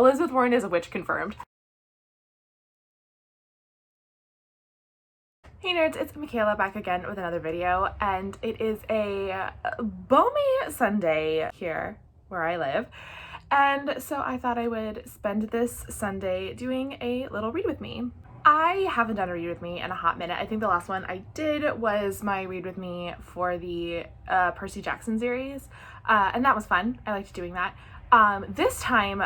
Elizabeth Warren is a witch confirmed. Hey nerds, it's Michaela back again with another video, and it is a balmy Sunday here where I live, and so I thought I would spend this Sunday doing a little read with me. I haven't done a read with me in a hot minute. I think the last one I did was my read with me for the Percy Jackson series, and that was fun. I liked doing that. This time,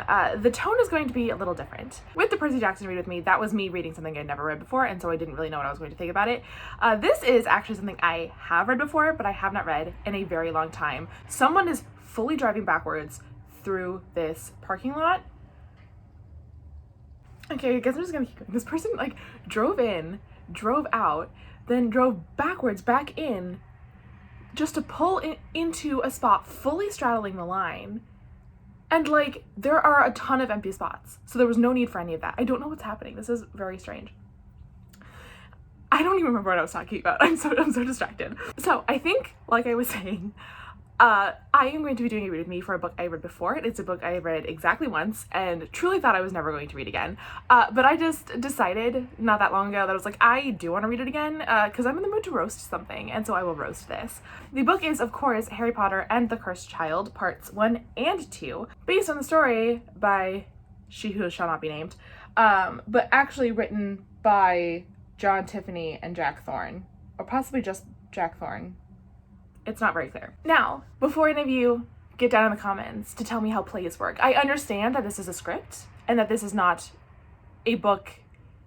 the tone is going to be a little different. With the Percy Jackson read with me, that was me reading something I'd never read before, and so I didn't really know what I was going to think about it. This is actually something I have read before, but I have not read in a very long time. Someone is fully driving backwards through this parking lot. Okay, I guess I'm just gonna keep going. This person like drove in, drove out, then drove backwards back in just to pull into a spot fully straddling the line. And like, there are a ton of empty spots, so there was no need for any of that. I don't know what's happening. This is very strange. I don't even remember what I was talking about. I'm so distracted. So I think, like I was saying, I am going to be doing a read with me for a book I read before. It's a book I read exactly once and truly thought I was never going to read again. But I just decided not that long ago that I was like, I do want to read it again because I'm in the mood to roast something, and so I will roast this. The book is, of course, Harry Potter and the Cursed Child, parts 1 and 2, based on the story by she who shall not be named, but actually written by John Tiffany and Jack Thorne, or possibly just Jack Thorne. It's not very clear. Now, before any of you get down in the comments to tell me how plays work, I understand that this is a script and that this is not a book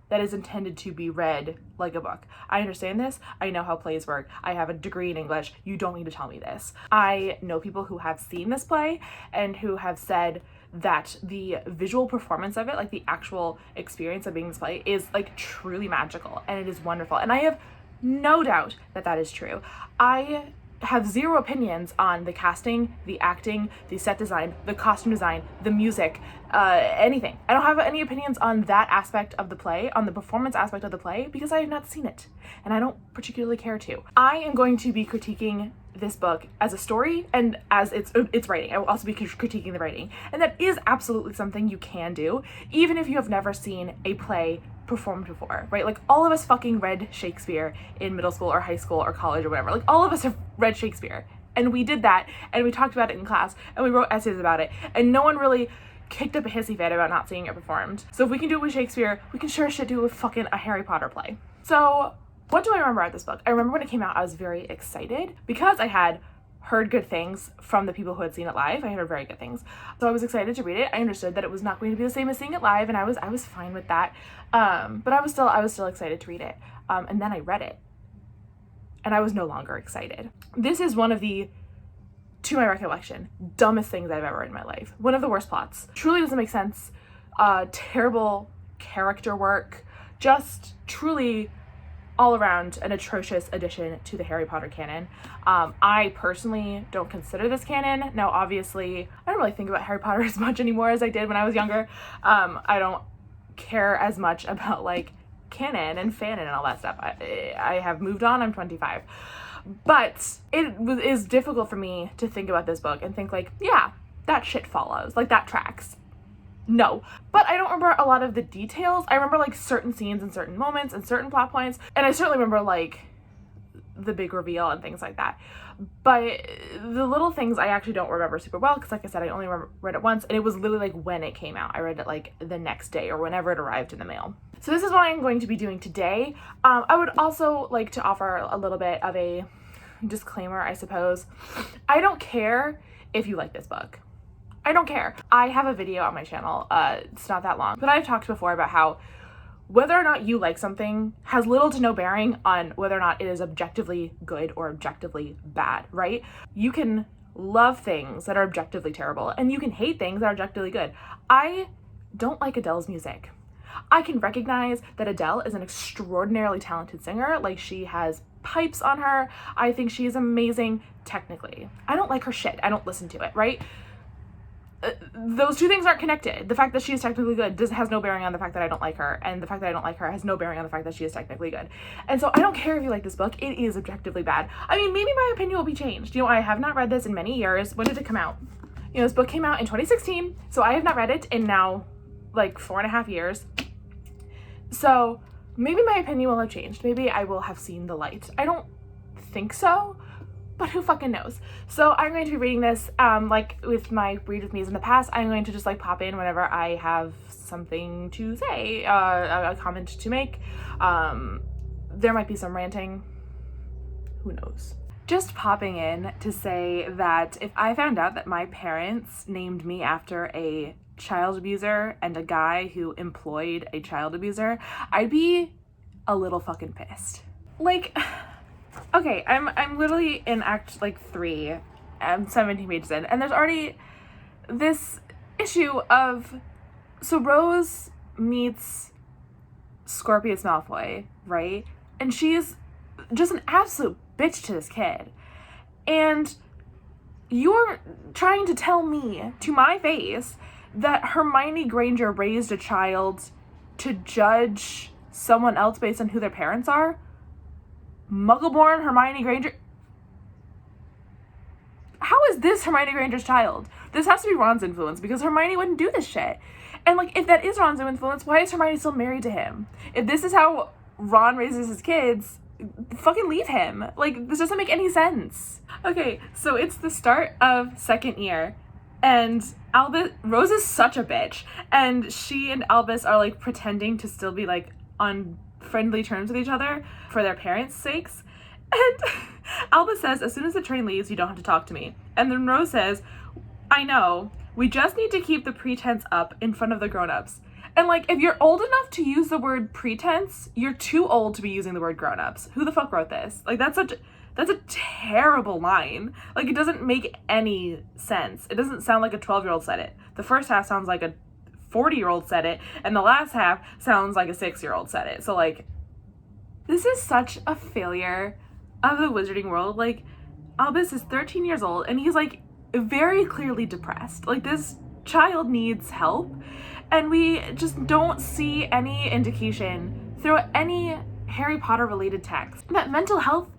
that is intended to be read like a book. I understand this. I know how plays work. I have a degree in English. You don't need to tell me this. I know people who have seen this play and who have said that the visual performance of it, like the actual experience of being this play, is like truly magical, and it is wonderful. And I have no doubt that that is true. I have zero opinions on the casting, the acting, the set design, the costume design, the music, anything. I don't have any opinions on that aspect of the play, on the performance aspect of the play, because I have not seen it, and I don't particularly care to. I am going to be critiquing this book as a story and as its writing. I will also be critiquing the writing, and that is absolutely something you can do, even if you have never seen a play performed before, right? Like, all of us fucking read Shakespeare in middle school or high school or college or whatever. Like, all of us have read Shakespeare, and we did that, and we talked about it in class, and we wrote essays about it, and no one really kicked up a hissy fit about not seeing it performed. So if we can do it with Shakespeare, we can sure as shit do it with fucking a Harry Potter play. So what do I remember about this book? I remember when it came out, I was very excited because I had heard good things from the people who had seen it live. I heard very good things. So I was excited to read it. I understood that it was not going to be the same as seeing it live, and I was fine with that. But I was still excited to read it. And then I read it, and I was no longer excited. This is one of the, to my recollection, dumbest things I've ever read in my life. One of the worst plots. Truly doesn't make sense. Terrible character work. Just truly all around an atrocious addition to the Harry Potter canon. I personally don't consider this canon. Now, obviously, I don't really think about Harry Potter as much anymore as I did when I was younger. I don't care as much about like canon and fanon and all that stuff. I have moved on. I'm 25. But it is difficult for me to think about this book and think like, yeah, that shit follows. Like, that tracks. No. But I don't remember a lot of the details. I remember like certain scenes and certain moments and certain plot points, and I certainly remember like the big reveal and things like that. But the little things I actually don't remember super well, because like I said, I only read it once, and it was literally like when it came out. I read it like the next day or whenever it arrived in the mail. So this is what I'm going to be doing today. I would also like to offer a little bit of a disclaimer, I suppose. I don't care if you like this book. I don't care. I have a video on my channel, it's not that long, but I've talked before about how whether or not you like something has little to no bearing on whether or not it is objectively good or objectively bad, right? You can love things that are objectively terrible, and you can hate things that are objectively good. I don't like Adele's music. I can recognize that Adele is an extraordinarily talented singer. Like, she has pipes on her. I think she is amazing technically. I don't like her shit. I don't listen to it, right? Those two things aren't connected. The fact that she is technically good has no bearing on the fact that I don't like her, and the fact that I don't like her has no bearing on the fact that she is technically good. And so I don't care if you like this book. It is objectively bad. I mean, maybe my opinion will be changed. You know, I have not read this in many years. When did it come out? You know, this book came out in 2016, so I have not read it in now like 4.5 years. So maybe my opinion will have changed. Maybe I will have seen the light. I don't think so, but who fucking knows? So I'm going to be reading this, like with my Read With Me's in the past, I'm going to just like pop in whenever I have something to say, a comment to make. There might be some ranting. Who knows? Just popping in to say that if I found out that my parents named me after a child abuser and a guy who employed a child abuser, I'd be a little fucking pissed. Like, okay, I'm literally in act like 3, I'm 17 pages in, and there's already this issue of, so Rose meets Scorpius Malfoy, right? And she's just an absolute bitch to this kid. And you're trying to tell me to my face that Hermione Granger raised a child to judge someone else based on who their parents are? Muggle-born Hermione Granger? How is this Hermione Granger's child? This has to be Ron's influence, because Hermione wouldn't do this shit. And like, if that is Ron's influence, why is Hermione still married to him? If this is how Ron raises his kids, fucking leave him. Like, this doesn't make any sense. Okay, so it's the start of 2nd year, and Rose is such a bitch, and she and Albus are like pretending to still be like on friendly terms with each other for their parents' sakes. And Albus says, as soon as the train leaves, you don't have to talk to me. And then Rose says, I know, we just need to keep the pretense up in front of the grown-ups. And like, if you're old enough to use the word pretense, you're too old to be using the word grown-ups. Who the fuck wrote this? Like, that's a terrible line. Like, it doesn't make any sense. It doesn't sound like a 12-year-old said it. The first half sounds like a 40-year-old said it, and the last half sounds like a 6-year-old said it. So like, this is such a failure of the wizarding world. Like, Albus is 13 years old, and he's like very clearly depressed. Like, this child needs help. And we just don't see any indication through any Harry Potter related text that mental health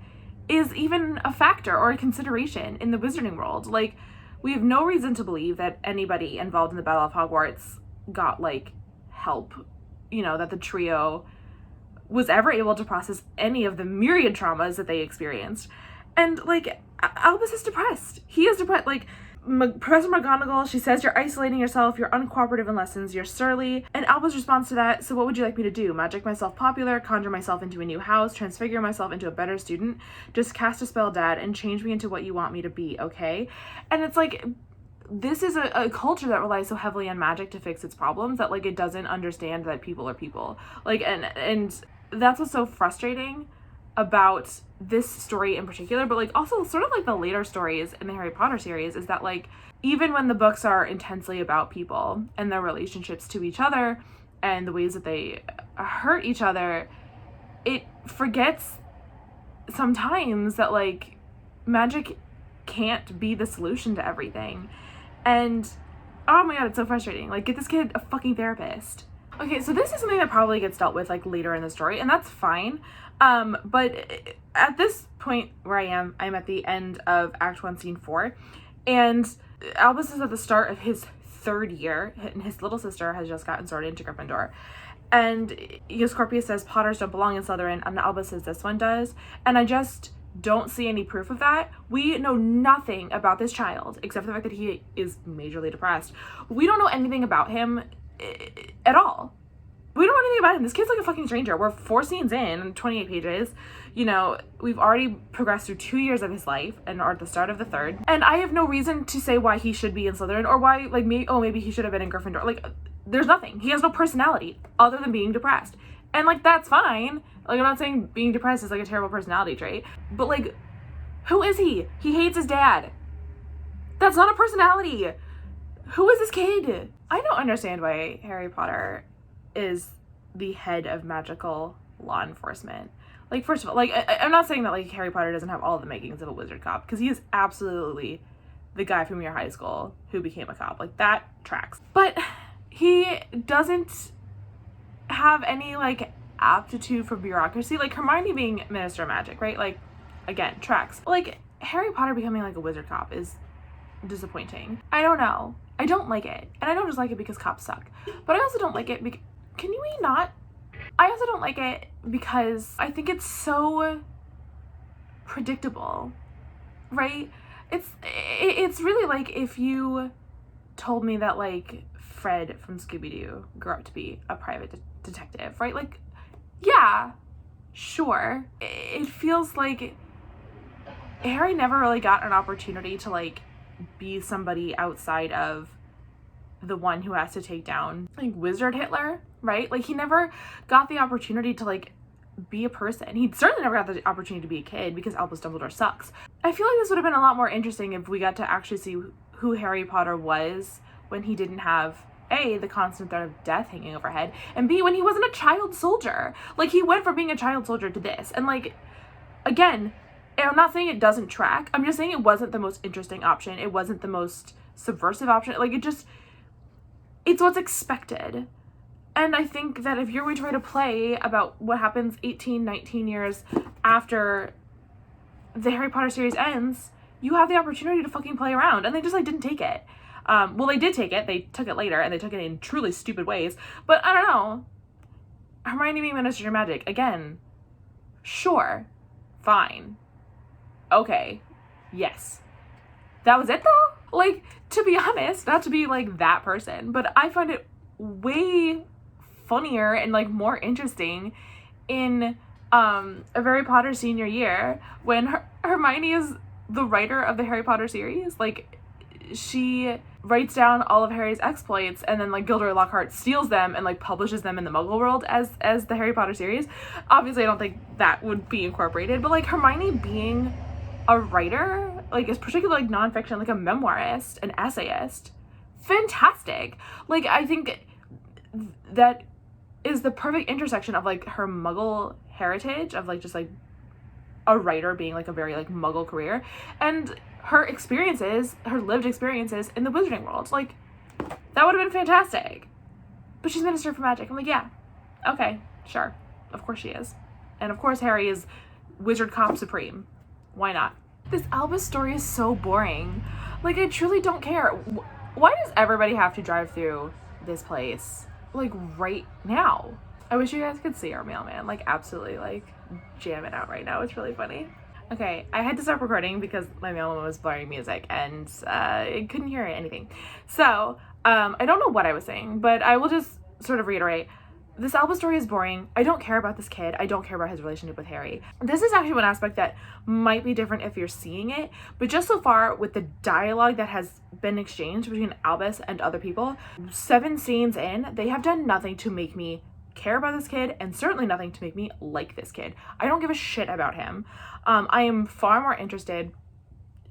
is even a factor or a consideration in the wizarding world. Like, we have no reason to believe that anybody involved in the Battle of Hogwarts got like help, you know, that the trio was ever able to process any of the myriad traumas that they experienced. And like, Albus is depressed. He is depressed. Like, Professor McGonagall, she says, you're isolating yourself, you're uncooperative in lessons, you're surly. And Albus responds to that, so what would you like me to do? Magic myself popular, conjure myself into a new house, transfigure myself into a better student? Just cast a spell, Dad, and change me into what you want me to be, okay? And it's like, this is a culture that relies so heavily on magic to fix its problems that like, it doesn't understand that people are people. Like, and that's what's so frustrating about this story in particular, but like also sort of like the later stories in the Harry Potter series, is that like, even when the books are intensely about people and their relationships to each other and the ways that they hurt each other, it forgets sometimes that like, magic can't be the solution to everything. And oh my god, it's so frustrating. Like, get this kid a fucking therapist. Okay, so this is something that probably gets dealt with like later in the story, and that's fine. But at this point where I'm at the end of Act 1, Scene 4, and Albus is at the start of his 3rd year, and his little sister has just gotten sorted into Gryffindor. And Scorpius says Potters don't belong in Slytherin, and Albus says this one does. And I just don't see any proof of that. We know nothing about this child, except for the fact that he is majorly depressed. We don't know anything about him at all. We don't know anything about him. This kid's like a fucking stranger. We're 4 scenes in, 28 pages. You know, we've already progressed through 2 years of his life and are at the start of the 3rd. And I have no reason to say why he should be in Slytherin, or why, like, maybe he should have been in Gryffindor. Like, there's nothing. He has no personality other than being depressed. And, like, that's fine. Like, I'm not saying being depressed is, like, a terrible personality trait. But, like, who is he? He hates his dad. That's not a personality. Who is this kid? I don't understand why Harry Potter is the head of magical law enforcement. Like, first of all, like, I'm not saying that, like, Harry Potter doesn't have all the makings of a wizard cop, because he is absolutely the guy from your high school who became a cop. Like, that tracks. But he doesn't have any, like, aptitude for bureaucracy. Like, Hermione being Minister of Magic, right? Like, again, tracks. Like, Harry Potter becoming, like, a wizard cop is disappointing. I don't know. I don't like it. And I don't just like it because cops suck. But I also don't like it because... Can we not? I also don't like it because I think it's so predictable, right? It's really like if you told me that, like, Fred from Scooby-Doo grew up to be a private detective, right? Like, yeah, sure. It feels like Harry never really got an opportunity to, like, be somebody outside of the one who has to take down, like, Wizard Hitler, right? Like, he never got the opportunity to, like, be a person. He certainly never got the opportunity to be a kid because Albus Dumbledore sucks. I feel like this would have been a lot more interesting if we got to actually see who Harry Potter was when he didn't have A, the constant threat of death hanging overhead, and B, when he wasn't a child soldier. Like, he went from being a child soldier to this. And, like, again, I'm not saying it doesn't track. I'm just saying it wasn't the most interesting option. It wasn't the most subversive option. Like, it's what's expected. And I think that if you're going to write a play about what happens 18, 19 years after the Harry Potter series ends, you have the opportunity to fucking play around. And they just, like, didn't take it. Well, they did take it. They took it later, and they took it in truly stupid ways. But I don't know. Hermione being Minister of Magic, again, sure, fine, okay, yes. That was it, though? Like, to be honest, not to be, like, that person, but I find it way funnier and, like, more interesting in a Harry Potter senior year when Hermione is the writer of the Harry Potter series. Like, she writes down all of Harry's exploits, and then, like, Gilderoy Lockhart steals them and, like, publishes them in the Muggle world as the Harry Potter series. Obviously, I don't think that would be incorporated, but, like, Hermione being a writer, like, is particularly, like, nonfiction, like a memoirist, an essayist, fantastic. Like, I think that is the perfect intersection of, like, her Muggle heritage of, like, just, like, a writer being, like, a very, like, Muggle career, and her experiences, her lived experiences in the wizarding world. Like, that would have been fantastic. But she's Minister for Magic. I'm like, yeah, okay, sure. Of course she is. And of course Harry is Wizard Cop Supreme. Why not? This Albus story is so boring. Like, I truly don't care. Why does everybody have to drive through this place, like, right now? I wish you guys could see our mailman, like, absolutely, like, jamming out right now. It's really funny. Okay, I had to stop recording because my mailman was blaring music and I couldn't hear anything. So, I don't know what I was saying, but I will just sort of reiterate. This Albus story is boring. I don't care about this kid. I don't care about his relationship with Harry. This is actually one aspect that might be different if you're seeing it, but just so far with the dialogue that has been exchanged between Albus and other people, 7 scenes in, they have done nothing to make me care about this kid, and certainly nothing to make me like this kid. I don't give a shit about him. I am far more interested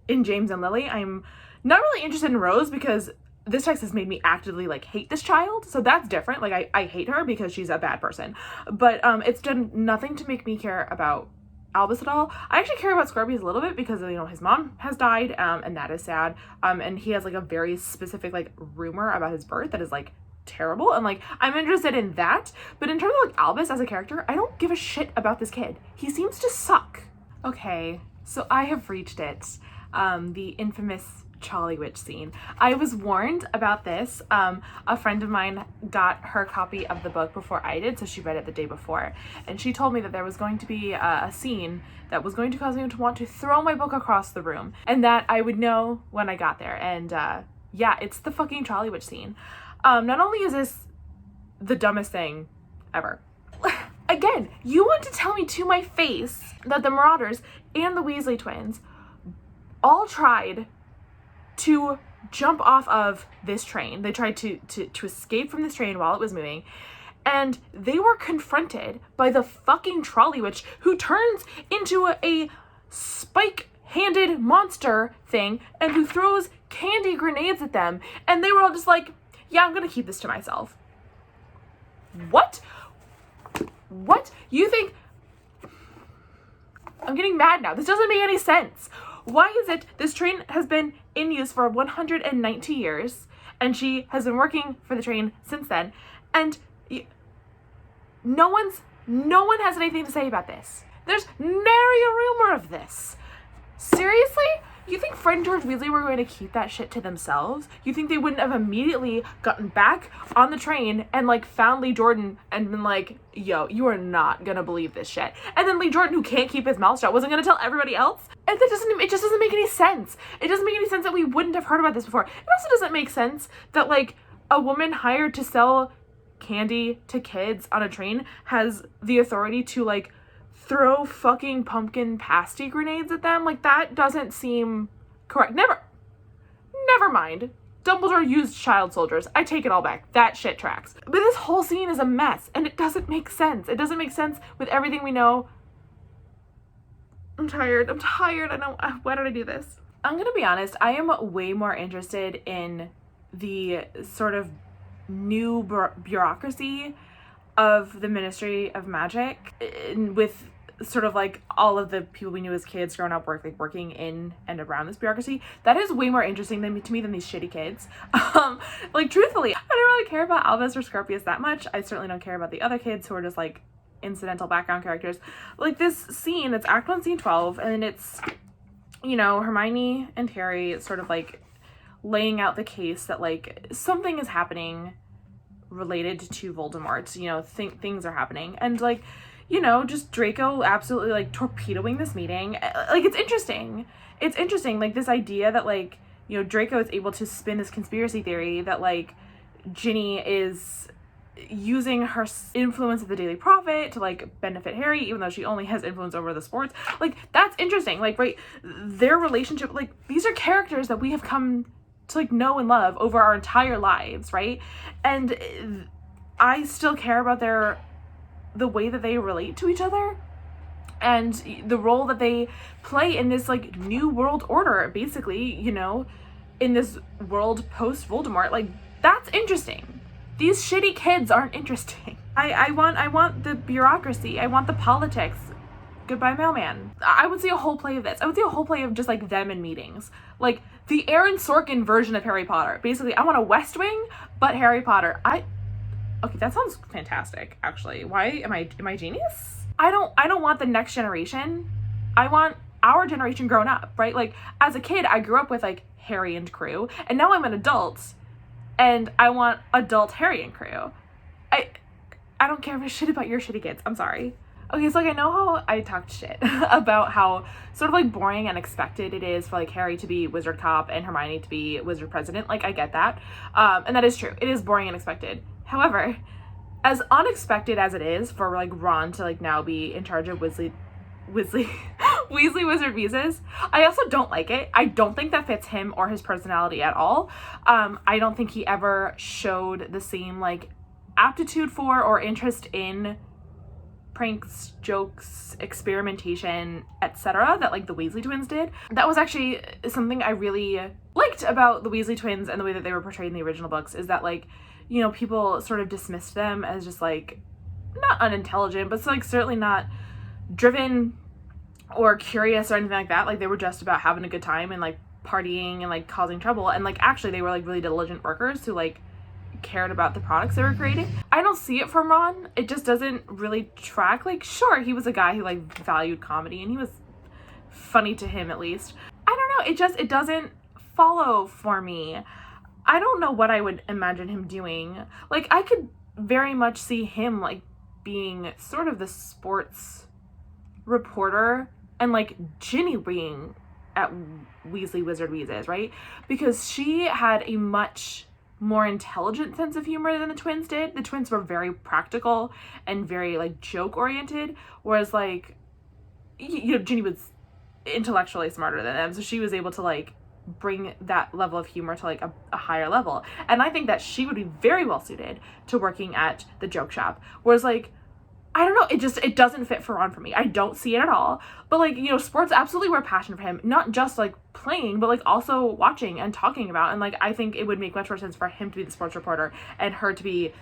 in James and Lily. I'm not really interested in Rose because this text has made me actively, like, hate this child, so that's different. Like, I hate her because she's a bad person, but it's done nothing to make me care about Albus at all. I actually care about Scorpius a little bit because, you know, his mom has died, and that is sad, and he has, like, a very specific, like, rumor about his birth that is, like, terrible, and, like, I'm interested in that. But in terms of, like, Albus as a character, I don't give a shit about this kid. He seems to suck. Okay, so I have reached it, the infamous Charlie Witch scene. I was warned about this. A friend of mine got her copy of the book before I did, so she read it the day before, and she told me that there was going to be a scene that was going to cause me to want to throw my book across the room, and that I would know when I got there. And yeah, it's the fucking Charlie Witch scene. Not only is this the dumbest thing ever, again, you want to tell me to my face that the Marauders and the Weasley twins all tried to jump off of this train. They tried to escape from this train while it was moving, and they were confronted by the fucking Trolley Witch, who turns into a spike-handed monster thing and who throws candy grenades at them, and they were all just like, yeah, I'm gonna keep this to myself. What? What? You think... I'm getting mad now. This doesn't make any sense. Why is it this train has been in use for 190 years, and she has been working for the train since then, and no one has anything to say about this? There's nary a rumor of this. Seriously? You think Fred and George Weasley were going to keep that shit to themselves? You think they wouldn't have immediately gotten back on the train and like found Lee Jordan and been like, yo, you are not gonna believe this shit. And then Lee Jordan, who can't keep his mouth shut, wasn't gonna tell everybody else? And it just doesn't make any sense. It doesn't make any sense that we wouldn't have heard about this before. It also doesn't make sense that like a woman hired to sell candy to kids on a train has the authority to like throw fucking pumpkin pasty grenades at them. Like, that doesn't seem correct. Never mind. Dumbledore used child soldiers. I take it all back. That shit tracks. But this whole scene is a mess, and it doesn't make sense. It doesn't make sense with everything we know. I'm tired. I know. Why did I do this? I'm gonna be honest. I am way more interested in the sort of new bureaucracy of the Ministry of Magic, with sort of like all of the people we knew as kids growing up working in and around this bureaucracy. That is way more interesting to me than these shitty kids. Like, truthfully, I don't really care about Albus or Scorpius that much. I certainly don't care about the other kids who are just like incidental background characters. Like, this scene, it's Act 1, Scene 12, and it's, you know, Hermione and Harry sort of like laying out the case that like something is happening related to Voldemort. You know, things are happening, and like, you know, just Draco absolutely like torpedoing this meeting. Like, it's interesting. Like, this idea that like, you know, Draco is able to spin this conspiracy theory that like Ginny is using her influence at the Daily Prophet to like benefit Harry, even though she only has influence over the sports. Like, that's interesting. Like, right, their relationship, like, these are characters that we have come to like know and love over our entire lives, right? And I still care about the way that they relate to each other and the role that they play in this like new world order, basically, you know, in this world post Voldemort. Like, that's interesting. These shitty kids aren't interesting. I want the bureaucracy. I want the politics. Goodbye, mailman. I would see a whole play of this. I would see a whole play of just like them in meetings. Like the Aaron Sorkin version of Harry Potter. Basically, I want a West Wing, but Harry Potter. Okay, that sounds fantastic, actually. Why am I genius? I don't want the next generation. I want our generation grown up, right? Like, as a kid, I grew up with like Harry and crew, and now I'm an adult, and I want adult Harry and crew. I don't care a shit about your shitty kids. I'm sorry. Okay, so like, I know how I talked shit about how sort of like boring and expected it is for like Harry to be wizard cop and Hermione to be wizard president. Like, I get that. And that is true. It is boring and expected. However, as unexpected as it is for like Ron to like now be in charge of Weasley Wizard Visas, I also don't like it. I don't think that fits him or his personality at all. I don't think he ever showed the same like aptitude for or interest in pranks, jokes, experimentation, etc. that like the Weasley twins did. That was actually something I really liked about the Weasley twins and the way that they were portrayed in the original books, is that like, you know, people sort of dismissed them as just like not unintelligent, but like certainly not driven or curious or anything like that. Like, they were just about having a good time and like partying and like causing trouble, and like actually they were like really diligent workers who like cared about the products they were creating. I don't see it from Ron. It just doesn't really track. Like, sure, he was a guy who like valued comedy and he was funny to him, at least. I don't know, it doesn't follow for me. I don't know what I would imagine him doing. Like, I could very much see him like being sort of the sports reporter and like Ginny being at Weasley Wizard Visas, right? Because she had a much more intelligent sense of humor than the twins did. The twins were very practical and very like joke oriented, whereas like, you know, Ginny was intellectually smarter than them, so she was able to like bring that level of humor to like a higher level. And I think that she would be very well suited to working at the joke shop. Whereas like, I don't know, it doesn't fit for Ron for me. I don't see it at all. But like, you know, sports absolutely were a passion for him, not just like playing, but like also watching and talking about. And like, I think it would make much more sense for him to be the sports reporter and her to be,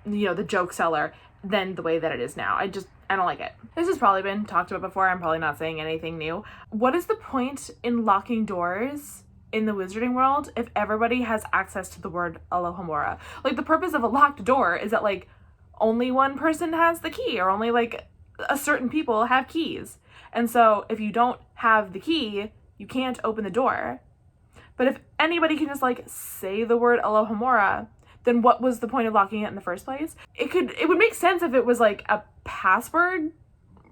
you know, the joke seller than the way that it is now. I don't like it. This has probably been talked about before. I'm probably not saying anything new. What is the point in locking doors in the wizarding world if everybody has access to the word Alohomora? Like, the purpose of a locked door is that like only one person has the key, or only like a certain people have keys. And so if you don't have the key, You can't open the door. But if anybody can just like say the word Alohomora, then what was the point of locking it in the first place? It would make sense if it was like a password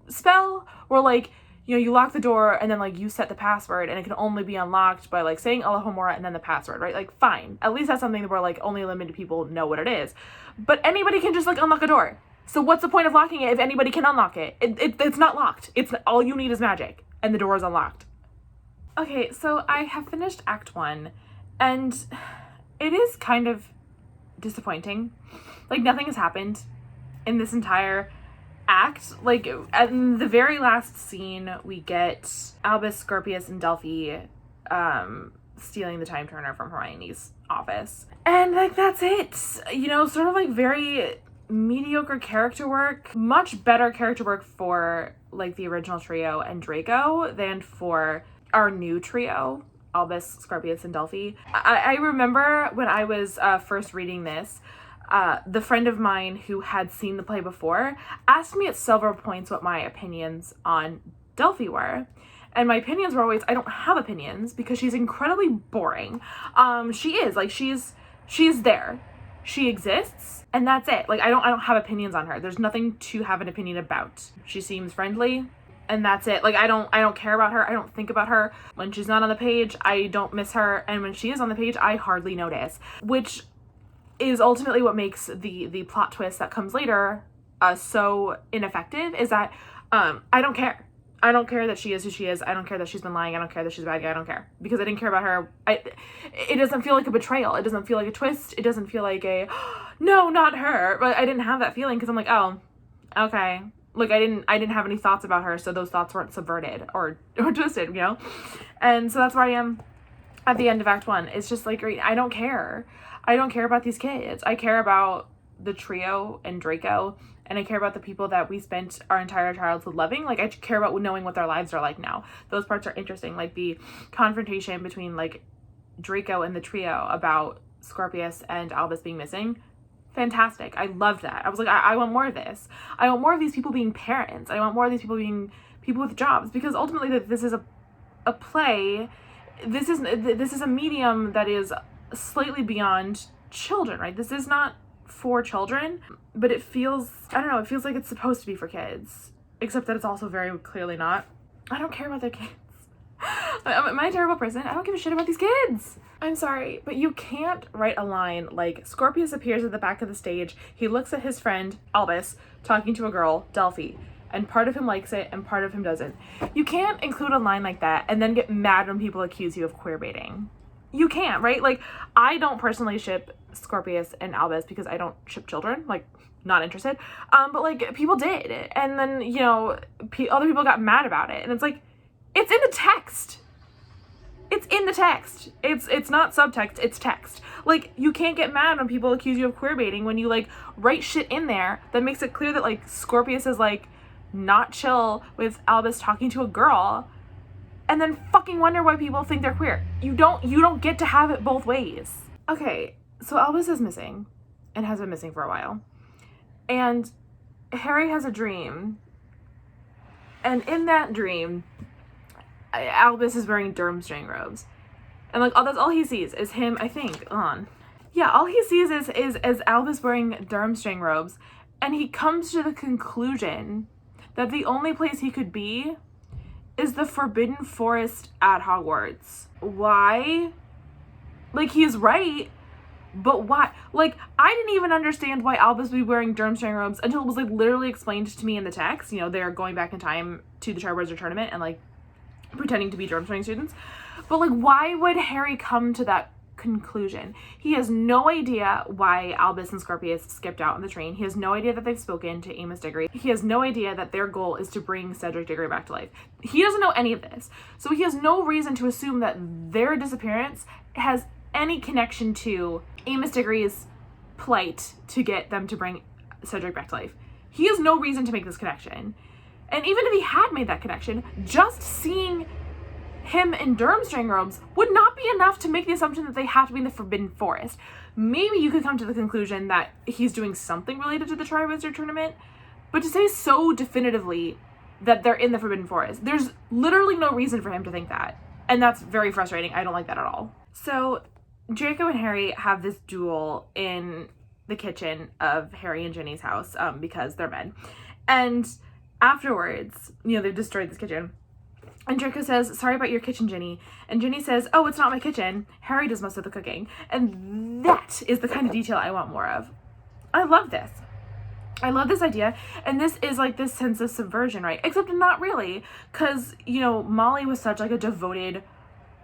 spell where like, you know, you lock the door and then like you set the password and it can only be unlocked by like saying Alohomora and then the password, right? Like fine. At least that's something where like only limited people know what it is. But anybody can just like unlock a door. So what's the point of locking it if anybody can unlock it? It's not locked. It's all you need is magic and the door is unlocked. Okay, so I have finished Act 1 and it is kind of disappointing. Like nothing has happened in this entire act. Like in the very last scene we get Albus, Scorpius, and Delphi stealing the time turner from Hermione's office. And like that's it. You know, sort of like very mediocre character work. Much better character work for like the original trio and Draco than for our new trio, Albus, Scorpius, and Delphi. I remember when I was first reading this, the friend of mine who had seen the play before asked me at several points what my opinions on Delphi were. And my opinions were always, I don't have opinions because she's incredibly boring. She is, like, she's there. She exists, and that's it. Like, I don't have opinions on her. There's nothing to have an opinion about. She seems friendly, and that's it. Like, I don't care about her. I don't think about her. When she's not on the page, I don't miss her. And when she is on the page, I hardly notice. Which is ultimately what makes the plot twist that comes later so ineffective, is that I don't care. I don't care that she is who she is. I don't care that she's been lying. I don't care that she's a bad guy. I don't care. Because I didn't care about her. It doesn't feel like a betrayal. It doesn't feel like a twist. It doesn't feel like a, no, not her. But I didn't have that feeling because I'm like, oh, okay. Like, I didn't have any thoughts about her, so those thoughts weren't subverted or twisted, you know? And so that's where I am at the end of Act 1. It's just like, I don't care. I don't care about these kids. I care about the trio and Draco, and I care about the people that we spent our entire childhood loving. Like, I care about knowing what their lives are like now. Those parts are interesting. Like, the confrontation between, like, Draco and the trio about Scorpius and Albus being missing. Fantastic. I loved that. I was like, I want more of this. I want more of these people being parents. I want more of these people being people with jobs, because ultimately this is a play. This is a medium that is slightly beyond children, right? This is not for children, but it feels, I don't know, it feels like it's supposed to be for kids, except that it's also very clearly not. I don't care about their kids. Am I a terrible person? I don't give a shit about these kids. I'm sorry, but you can't write a line like, Scorpius appears at the back of the stage, he looks at his friend, Albus, talking to a girl, Delphi, and part of him likes it and part of him doesn't. You can't include a line like that and then get mad when people accuse you of queerbaiting. You can't, right? Like, I don't personally ship Scorpius and Albus because I don't ship children, like, not interested. But like, people did, and then, you know, other people got mad about it, and it's like, it's in the text. It's in the text. It's not subtext, it's text. Like, you can't get mad when people accuse you of queerbaiting when you, like, write shit in there that makes it clear that, like, Scorpius is, like, not chill with Albus talking to a girl, and then fucking wonder why people think they're queer. You don't get to have it both ways. Okay, so Albus is missing, and has been missing for a while. And Harry has a dream. And in that dream, Albus is wearing Durmstrang robes. And like, that's all he sees is him, I think, all he sees is Albus wearing Durmstrang robes. And he comes to the conclusion that the only place he could be is the Forbidden Forest at Hogwarts. Why? Like, he's right, but why? Like, I didn't even understand why Albus would be wearing Durmstrang robes until it was, like, literally explained to me in the text. You know, they're going back in time to the Triwizard Tournament and, like, pretending to be Durmstrang students. But, like, why would Harry come to that conclusion? He has no idea why Albus and Scorpius skipped out on the train. He has no idea that they've spoken to Amos Diggory. He has no idea that their goal is to bring Cedric Diggory back to life. He doesn't know any of this. So he has no reason to assume that their disappearance has any connection to Amos Diggory's plight to get them to bring Cedric back to life. He has no reason to make this connection. And even if he had made that connection, just seeing him in Durmstrang robes would not be enough to make the assumption that they have to be in the Forbidden Forest. Maybe you could come to the conclusion that he's doing something related to the Triwizard Tournament, but to say so definitively that they're in the Forbidden Forest, there's literally no reason for him to think that. And that's very frustrating. I don't like that at all. So Draco and Harry have this duel in the kitchen of Harry and Ginny's house because they're men. And afterwards, they've destroyed this kitchen. And Draco says, sorry about your kitchen, Ginny. And Ginny says, oh, it's not my kitchen. Harry does most of the cooking. And that is the kind of detail I want more of. I love this. I love this idea. And this is like this sense of subversion, right? Except not really. Because, Molly was such like a devoted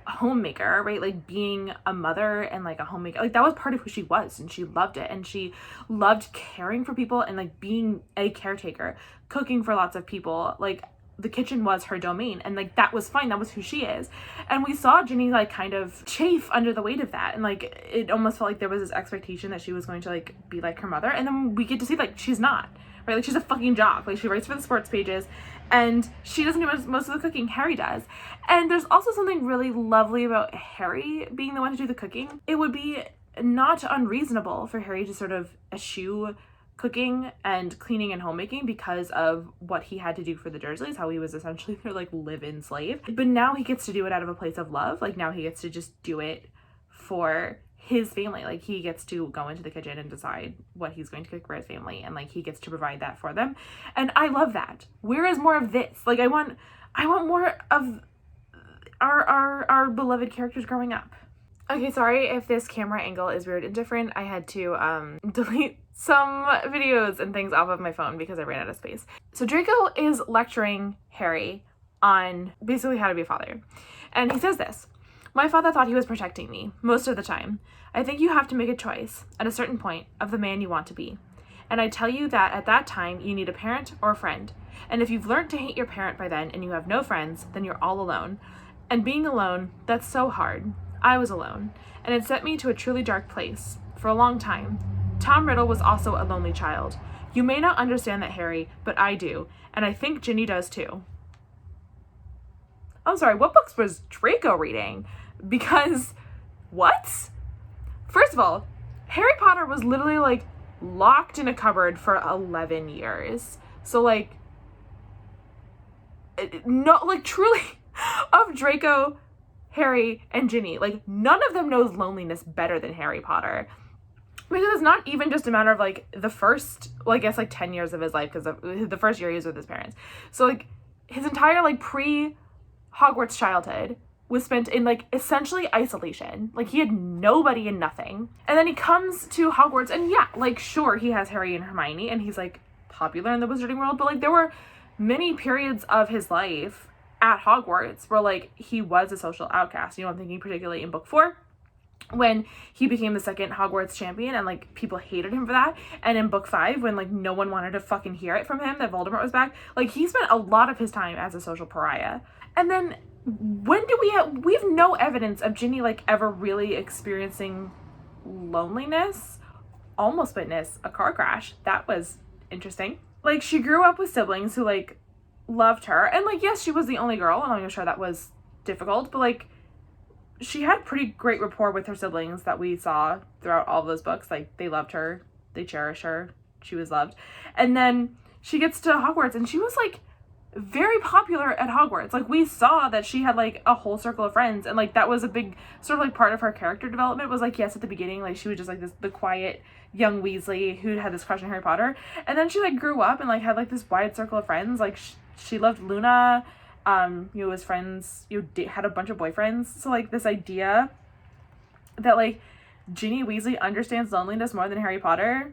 homemaker, right? Like being a mother and like a homemaker, like that was part of who she was, and she loved it, and she loved caring for people and like being a caretaker, cooking for lots of people. Like the kitchen was her domain, and like that was fine, that was who she is. And we saw Ginny like kind of chafe under the weight of that, and like it almost felt like there was this expectation that she was going to like be like her mother, and then we get to see like she's not, right? Like she's a fucking jock. Like she writes for the sports pages and she doesn't do most of the cooking. Harry does. And there's also something really lovely about Harry being the one to do the cooking. It would be not unreasonable for Harry to sort of eschew cooking and cleaning and homemaking because of what he had to do for the Dursleys, how he was essentially their like live-in slave. But now he gets to do it out of a place of love. Like now he gets to just do it for his family. Like he gets to go into the kitchen and decide what he's going to cook for his family, and like he gets to provide that for them. And I love that. Where is more of this? Like I want more of our beloved characters growing up. Okay, sorry if this camera angle is weird and different. I had to delete some videos and things off of my phone because I ran out of space. So Draco is lecturing Harry on basically how to be a father. And he says this: my father thought he was protecting me most of the time. I think you have to make a choice at a certain point of the man you want to be. And I tell you that at that time you need a parent or a friend. And if you've learned to hate your parent by then and you have no friends, then you're all alone. And being alone, that's so hard. I was alone, and it sent me to a truly dark place for a long time. Tom Riddle was also a lonely child. You may not understand that, Harry, but I do, and I think Ginny does too. I'm sorry, what books was Draco reading? Because, what? First of all, Harry Potter was literally, like, locked in a cupboard for 11 years. So, like, no, like, truly, of Draco, Harry, and Ginny, like, none of them knows loneliness better than Harry Potter. Because it's not even just a matter of, like, the first, well, I guess, like, 10 years of his life, because the first year he was with his parents. So, like, his entire, like, pre-Hogwarts childhood was spent in, like, essentially isolation. Like, he had nobody and nothing. And then he comes to Hogwarts, and yeah, like, sure, he has Harry and Hermione, and he's, like, popular in the wizarding world, but, like, there were many periods of his life at Hogwarts where, like, he was a social outcast. I'm thinking particularly in book 4, when he became the second Hogwarts champion and, like, people hated him for that. And in book 5, when, like, no one wanted to fucking hear it from him that Voldemort was back. Like, he spent a lot of his time as a social pariah. And then when do we have no evidence of Ginny, like, ever really experiencing loneliness. Almost witnessed a car crash. That was interesting. Like, she grew up with siblings who, like, loved her. And, like, yes, she was the only girl, and I'm sure that was difficult, but, like, she had pretty great rapport with her siblings that we saw throughout all of those books. Like, they loved her. They cherished her. She was loved. And then she gets to Hogwarts, and she was, like, very popular at Hogwarts. Like, we saw that she had, like, a whole circle of friends, and, like, that was a big sort of, like, part of her character development was, like, yes, at the beginning, like, she was just, like, the quiet young Weasley who had this crush on Harry Potter, and then she, like, grew up and, like, had, like, this wide circle of friends. Like, she loved Luna, was friends, had a bunch of boyfriends. So, like, this idea that, like, Ginny Weasley understands loneliness more than Harry Potter.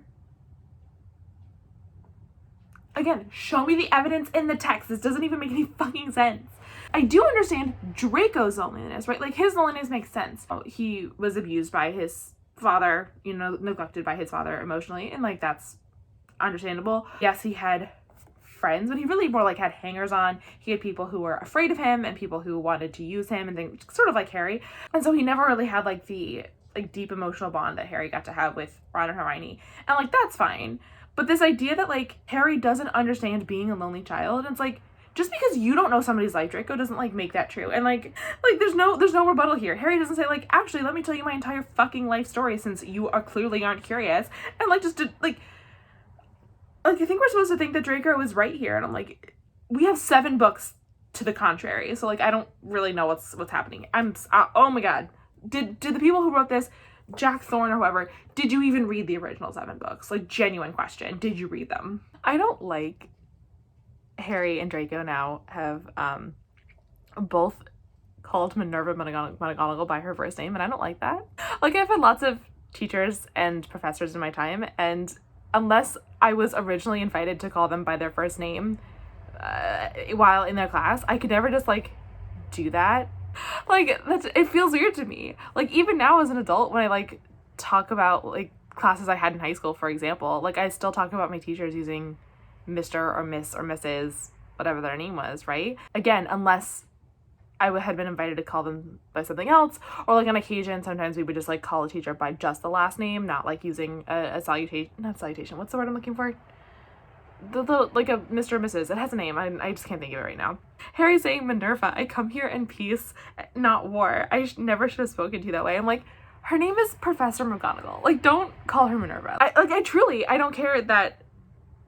Again, show me the evidence in the text. This doesn't even make any fucking sense. I do understand Draco's loneliness, right? Like, his loneliness makes sense. He was abused by his father, neglected by his father emotionally, and, like, that's understandable. Yes, he had friends, but he really more, like, had hangers on. He had people who were afraid of him and people who wanted to use him and things, sort of like Harry. And so he never really had, like, the, like, deep emotional bond that Harry got to have with Ron and Hermione. And, like, that's fine. But this idea that, like, Harry doesn't understand being a lonely child, and it's like, just because you don't know somebody's life, Draco, doesn't, like, make that true. And, like there's no rebuttal here. Harry doesn't say, like, actually, let me tell you my entire fucking life story since you clearly aren't curious. And, like, just to, like, I think we're supposed to think that Draco is right here. And I'm like, we have 7 books to the contrary. So like I don't really know what's happening. Oh my god. Did the people who wrote this, Jack Thorne or whoever, did you even read the original 7 books? Like, genuine question. Did you read them? I don't like Harry and Draco now have both called Minerva McGonagall by her first name, and I don't like that. Like, I've had lots of teachers and professors in my time, and unless I was originally invited to call them by their first name while in their class, I could never just like do that. Like, it feels weird to me. Like, even now as an adult, when I like talk about like classes I had in high school, for example, like I still talk about my teachers using Mr. or Miss or Mrs., whatever their name was, right? Again, unless I had been invited to call them by something else, or like on occasion, sometimes we would just like call a teacher by just the last name, not like using a salutation, not salutation, what's the word I'm looking for? The like a Mr. or Mrs. It has a name. I just can't think of it right now. Harry saying, Minerva, I come here in peace, not war. I never should have spoken to you that way. I'm like, her name is Professor McGonagall. Like, don't call her Minerva. I don't care that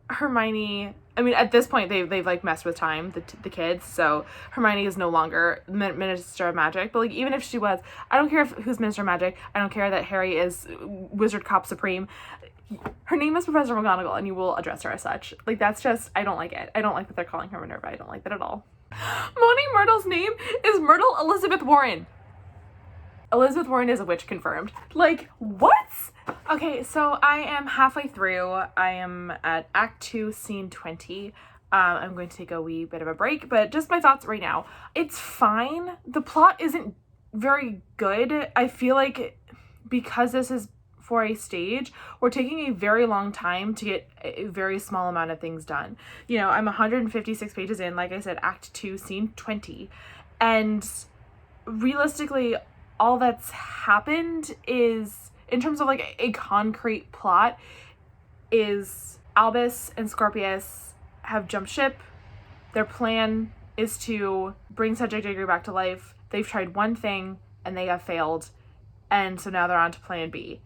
Hermione, I mean, at this point, they've like messed with time, the kids, so Hermione is no longer Minister of Magic, but like, even if she was, I don't care who's Minister of Magic, I don't care that Harry is Wizard Cop Supreme. Her name is Professor McGonagall, and you will address her as such. Like, that's just, I don't like it. I don't like that they're calling her Minerva. I don't like that at all. Moaning Myrtle's name is Myrtle Elizabeth Warren. Elizabeth Warren is a witch confirmed. Like, what? Okay, so I am halfway through. I am at Act 2, Scene 20. I'm going to take a wee bit of a break, but just my thoughts right now. It's fine. The plot isn't very good. I feel like because this is for a stage, we're taking a very long time to get a very small amount of things done. You know, I'm 156 pages in, like I said, Act 2, Scene 20. And realistically, all that's happened is, in terms of like a concrete plot, is Albus and Scorpius have jumped ship. Their plan is to bring Cedric Diggory back to life. They've tried one thing and they have failed. And so now they're on to plan B.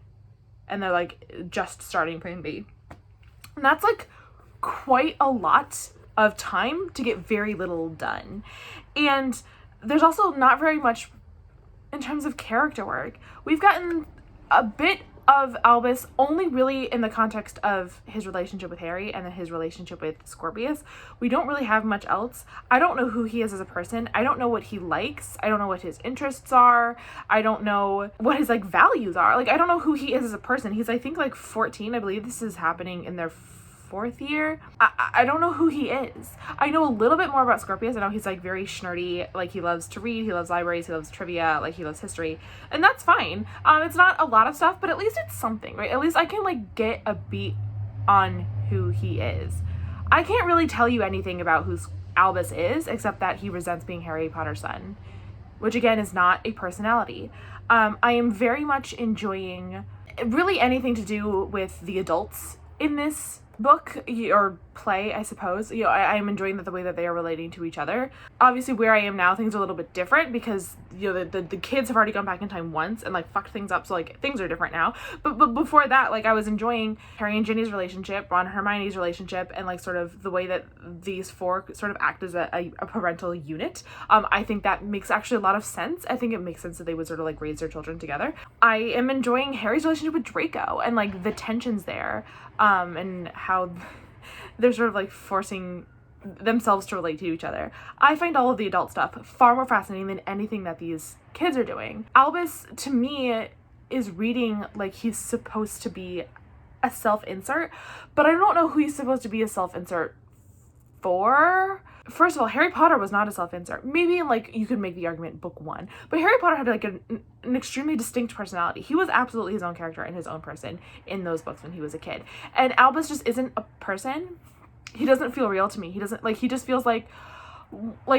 And they're like just starting plan B. And that's like quite a lot of time to get very little done. And there's also not very much in terms of character work. We've gotten a bit of Albus only really in the context of his relationship with Harry and then his relationship with Scorpius. We don't really have much else. I don't know who he is as a person. I don't know what he likes. I don't know what his interests are. I don't know what his like values are. Like, I don't know who he is as a person. He's, I think, like 14. I believe this is happening in their 4th year. I don't know who he is. I know a little bit more about Scorpius. I know he's like very snurdy, like he loves to read, he loves libraries, he loves trivia, like he loves history, and that's fine. It's not a lot of stuff, but at least it's something, right? At least I can like get a beat on who he is. I can't really tell you anything about who Albus is, except that he resents being Harry Potter's son, which again is not a personality. I am very much enjoying really anything to do with the adults in this book or play, I suppose. You know, I'm enjoying the way that they are relating to each other. Obviously, where I am now, things are a little bit different because, you know, the kids have already gone back in time once and like fucked things up, so like things are different now. But before that, like I was enjoying Harry and Ginny's relationship, Ron and Hermione's relationship, and like sort of the way that these four sort of act as a parental unit. I think that makes actually a lot of sense. I think it makes sense that they would sort of like raise their children together. I am enjoying Harry's relationship with Draco and like the tensions there, and how they're sort of like forcing themselves to relate to each other. I find all of the adult stuff far more fascinating than anything that these kids are doing. Albus, to me, is reading like he's supposed to be a self-insert, but I don't know who he's supposed to be a self-insert for. First of all, Harry Potter was not a self-insert. Maybe like you could make the argument book 1, but Harry Potter had like an extremely distinct personality. He was absolutely his own character and his own person in those books when he was a kid. And Albus just isn't a person. He doesn't feel real to me. He doesn't, like, he just feels like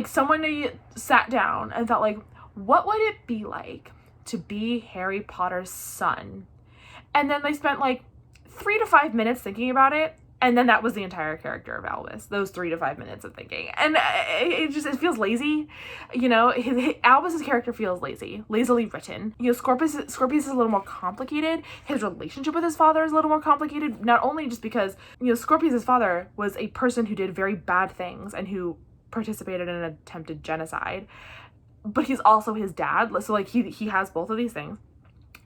someone sat down and thought like, what would it be like to be Harry Potter's son? And then they spent like 3 to 5 minutes thinking about it. And then that was the entire character of Albus, those 3 to 5 minutes of thinking. And it feels lazy. You know, Albus's character feels lazily written. You know, Scorpius is a little more complicated. His relationship with his father is a little more complicated, not only just because, you know, Scorpius's father was a person who did very bad things and who participated in an attempted genocide, but he's also his dad. So like he has both of these things.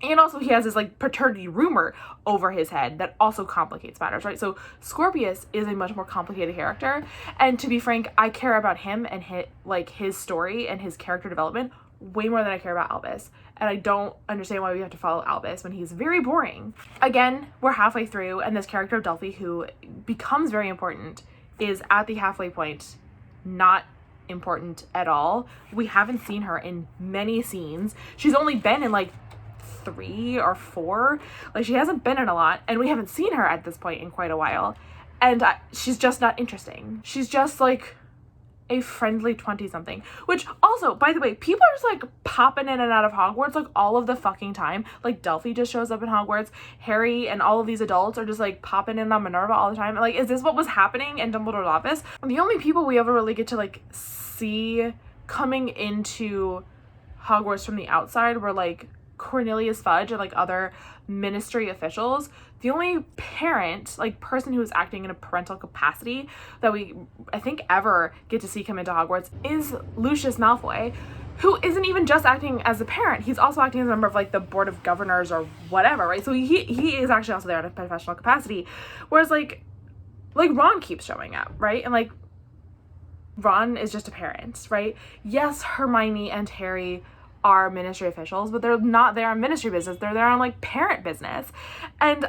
And also he has this like paternity rumor over his head that also complicates matters, right? So Scorpius is a much more complicated character. And to be frank, I care about him and his story and his character development way more than I care about Albus. And I don't understand why we have to follow Albus when he's very boring. Again, we're halfway through, and this character of Delphi, who becomes very important, is at the halfway point, not important at all. We haven't seen her in many scenes. She's only been in like 3 or 4. Like, she hasn't been in a lot, and we haven't seen her at this point in quite a while. And she's just not interesting. She's just like a friendly 20-something, which also, by the way, people are just like popping in and out of Hogwarts like all of the fucking time. Like, Delphi just shows up in Hogwarts. Harry and all of these adults are just like popping in on Minerva all the time. Like, is this what was happening in Dumbledore's office? The only people we ever really get to like see coming into Hogwarts from the outside were like Cornelius Fudge and like other ministry officials. The only parent, like person who is acting in a parental capacity that we, I think, ever get to see come into Hogwarts is Lucius Malfoy, who isn't even just acting as a parent. He's also acting as a member of like the board of governors or whatever, right? So he is actually also there in a professional capacity. Whereas like Ron keeps showing up, right? And like Ron is just a parent, right? Yes, Hermione and Harry are ministry officials, but they're not there on ministry business. They're there on like parent business. And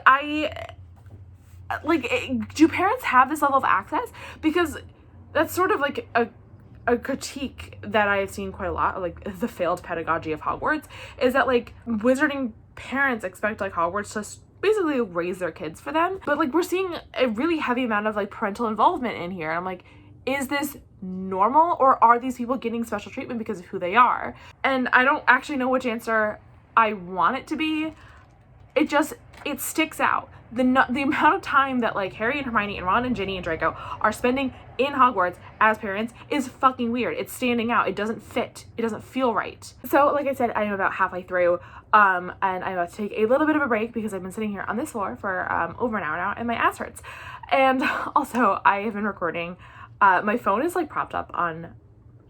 do parents have this level of access? Because that's sort of like a critique that I've seen quite a lot, like the failed pedagogy of Hogwarts, is that like wizarding parents expect like Hogwarts to basically raise their kids for them. But like we're seeing a really heavy amount of like parental involvement in here. And I'm like, is this normal, or are these people getting special treatment because of who they are? And I don't actually know which answer I want it to be. It sticks out. The amount of time that like Harry and Hermione and Ron and Ginny and Draco are spending in Hogwarts as parents is fucking weird. It's standing out. It doesn't fit. It doesn't feel right. So like I said, I am about halfway through, and I'm about to take a little bit of a break because I've been sitting here on this floor for over an hour now and my ass hurts. And also I have been recording. My phone is like propped up on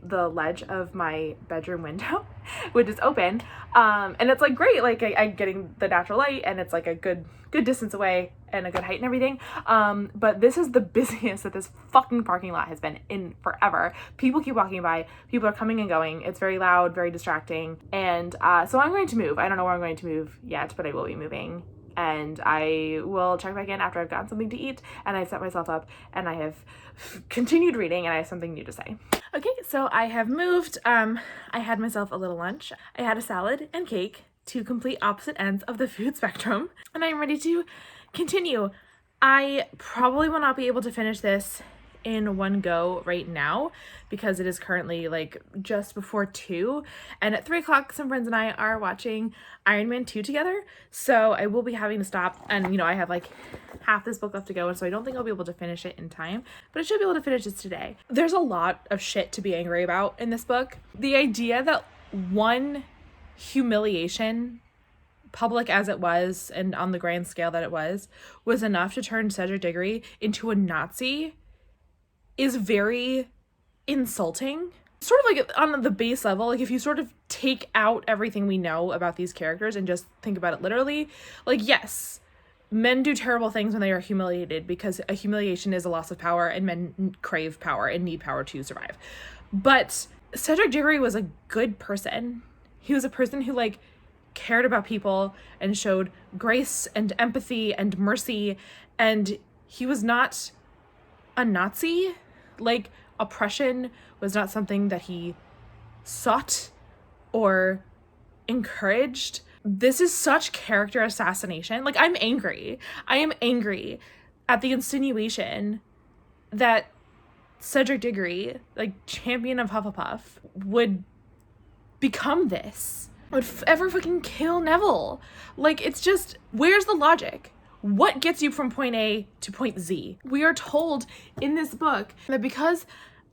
the ledge of my bedroom window, which is open. And it's like great, like I'm getting the natural light, and it's like a good distance away and a good height and everything. But this is the busiest that this fucking parking lot has been in forever. People keep walking by, people are coming and going. It's very loud, very distracting. And so I'm going to move. I don't know where I'm going to move yet, but I will be moving. And I will check back in after I've gotten something to eat and I've set myself up and I have continued reading and I have something new to say. Okay, so I have moved. I had myself a little lunch. I had a salad and cake, two complete opposite ends of the food spectrum, and I'm ready to continue. I probably will not be able to finish this in one go right now because it is currently like just before 2, and at 3 o'clock some friends and I are watching Iron Man 2 together, so I will be having to stop, and you know, I have like half this book left to go, and so I don't think I'll be able to finish it in time, but I should be able to finish it today. There's a lot of shit to be angry about in this book. The idea that one humiliation, public as it was and on the grand scale that it was enough to turn Cedric Diggory into a Nazi is very insulting. Sort of like on the base level, like if you sort of take out everything we know about these characters and just think about it literally, like yes, men do terrible things when they are humiliated because a humiliation is a loss of power and men crave power and need power to survive. But Cedric Diggory was a good person. He was a person who like cared about people and showed grace and empathy and mercy, and he was not a Nazi. Like, oppression was not something that he sought or encouraged. This is such character assassination. Like, I'm angry. I am angry at the insinuation that Cedric Diggory, like champion of Hufflepuff, would become this. Would ever fucking kill Neville. Like, it's just, where's the logic? What gets you from point A to point Z? We are told in this book that because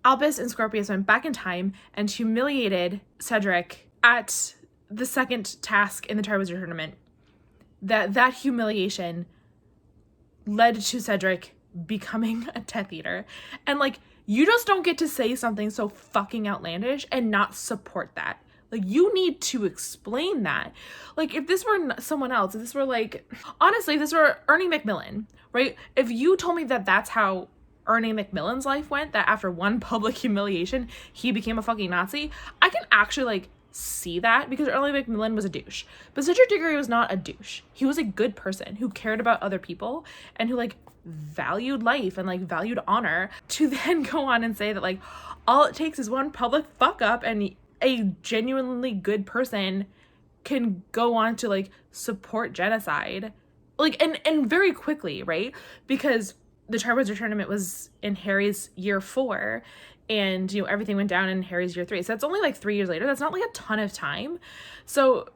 Albus and Scorpius went back in time and humiliated Cedric at the second task in the Triwizard Tournament, that humiliation led to Cedric becoming a Death Eater. And like, you just don't get to say something so fucking outlandish and not support that. Like, you need to explain that. Like, if this were someone else, if this were like, honestly, if this were Ernie Macmillan, right? If you told me that that's how Ernie Macmillan's life went, that after one public humiliation, he became a fucking Nazi, I can actually like see that, because Ernie Macmillan was a douche. But Cedric Diggory was not a douche. He was a good person who cared about other people and who like valued life and like valued honor, to then go on and say that like all it takes is one public fuck up and a genuinely good person can go on to like support genocide, like and very quickly, right? Because the Triwizard Tournament was in Harry's year 4, and you know everything went down in Harry's year 3, so that's only like 3 years later. That's not like a ton of time. So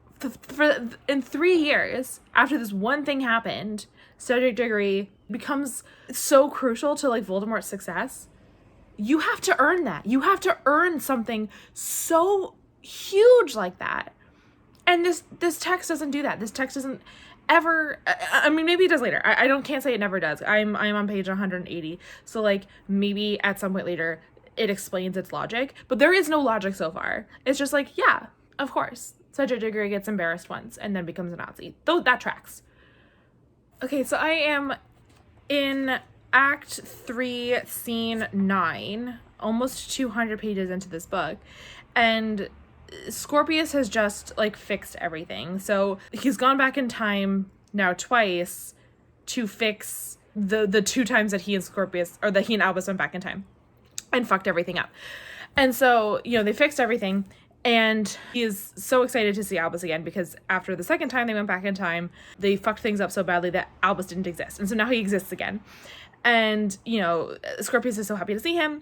in 3 years after this one thing happened, Cedric Diggory becomes so crucial to like Voldemort's success. You have to earn that. You have to earn something so huge like that. And this text doesn't do that. This text doesn't ever, I mean, maybe it does later. I can't say it never does. I'm on page 180. So like maybe at some point later it explains its logic, but there is no logic so far. It's just like, yeah, of course. Cedric Diggory gets embarrassed once and then becomes a Nazi. Though that tracks. Okay, so I am in Act 3, Scene 9, almost 200 pages into this book, and Scorpius has just like fixed everything. So he's gone back in time now twice to fix the 2 times that he and Scorpius, or that he and Albus went back in time and fucked everything up. And so, you know, they fixed everything, and he is so excited to see Albus again, because after the second time they went back in time, they fucked things up so badly that Albus didn't exist. And so now he exists again. And, you know, Scorpius is so happy to see him.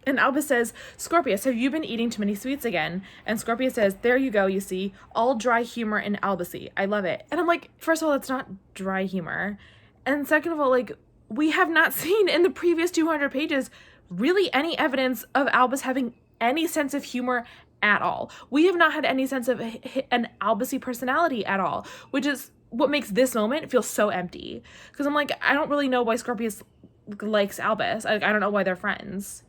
And Albus says, Scorpius, have you been eating too many sweets again? And Scorpius says, there you go, you see, all dry humor and Albusy. I love it. And I'm like, first of all, it's not dry humor. And second of all, like, we have not seen in the previous 200 pages really any evidence of Albus having any sense of humor at all. We have not had any sense of an Albusy personality at all, which is what makes this moment feel so empty. Because I'm like, I don't really know why Scorpius likes Albus. I don't know why they're friends.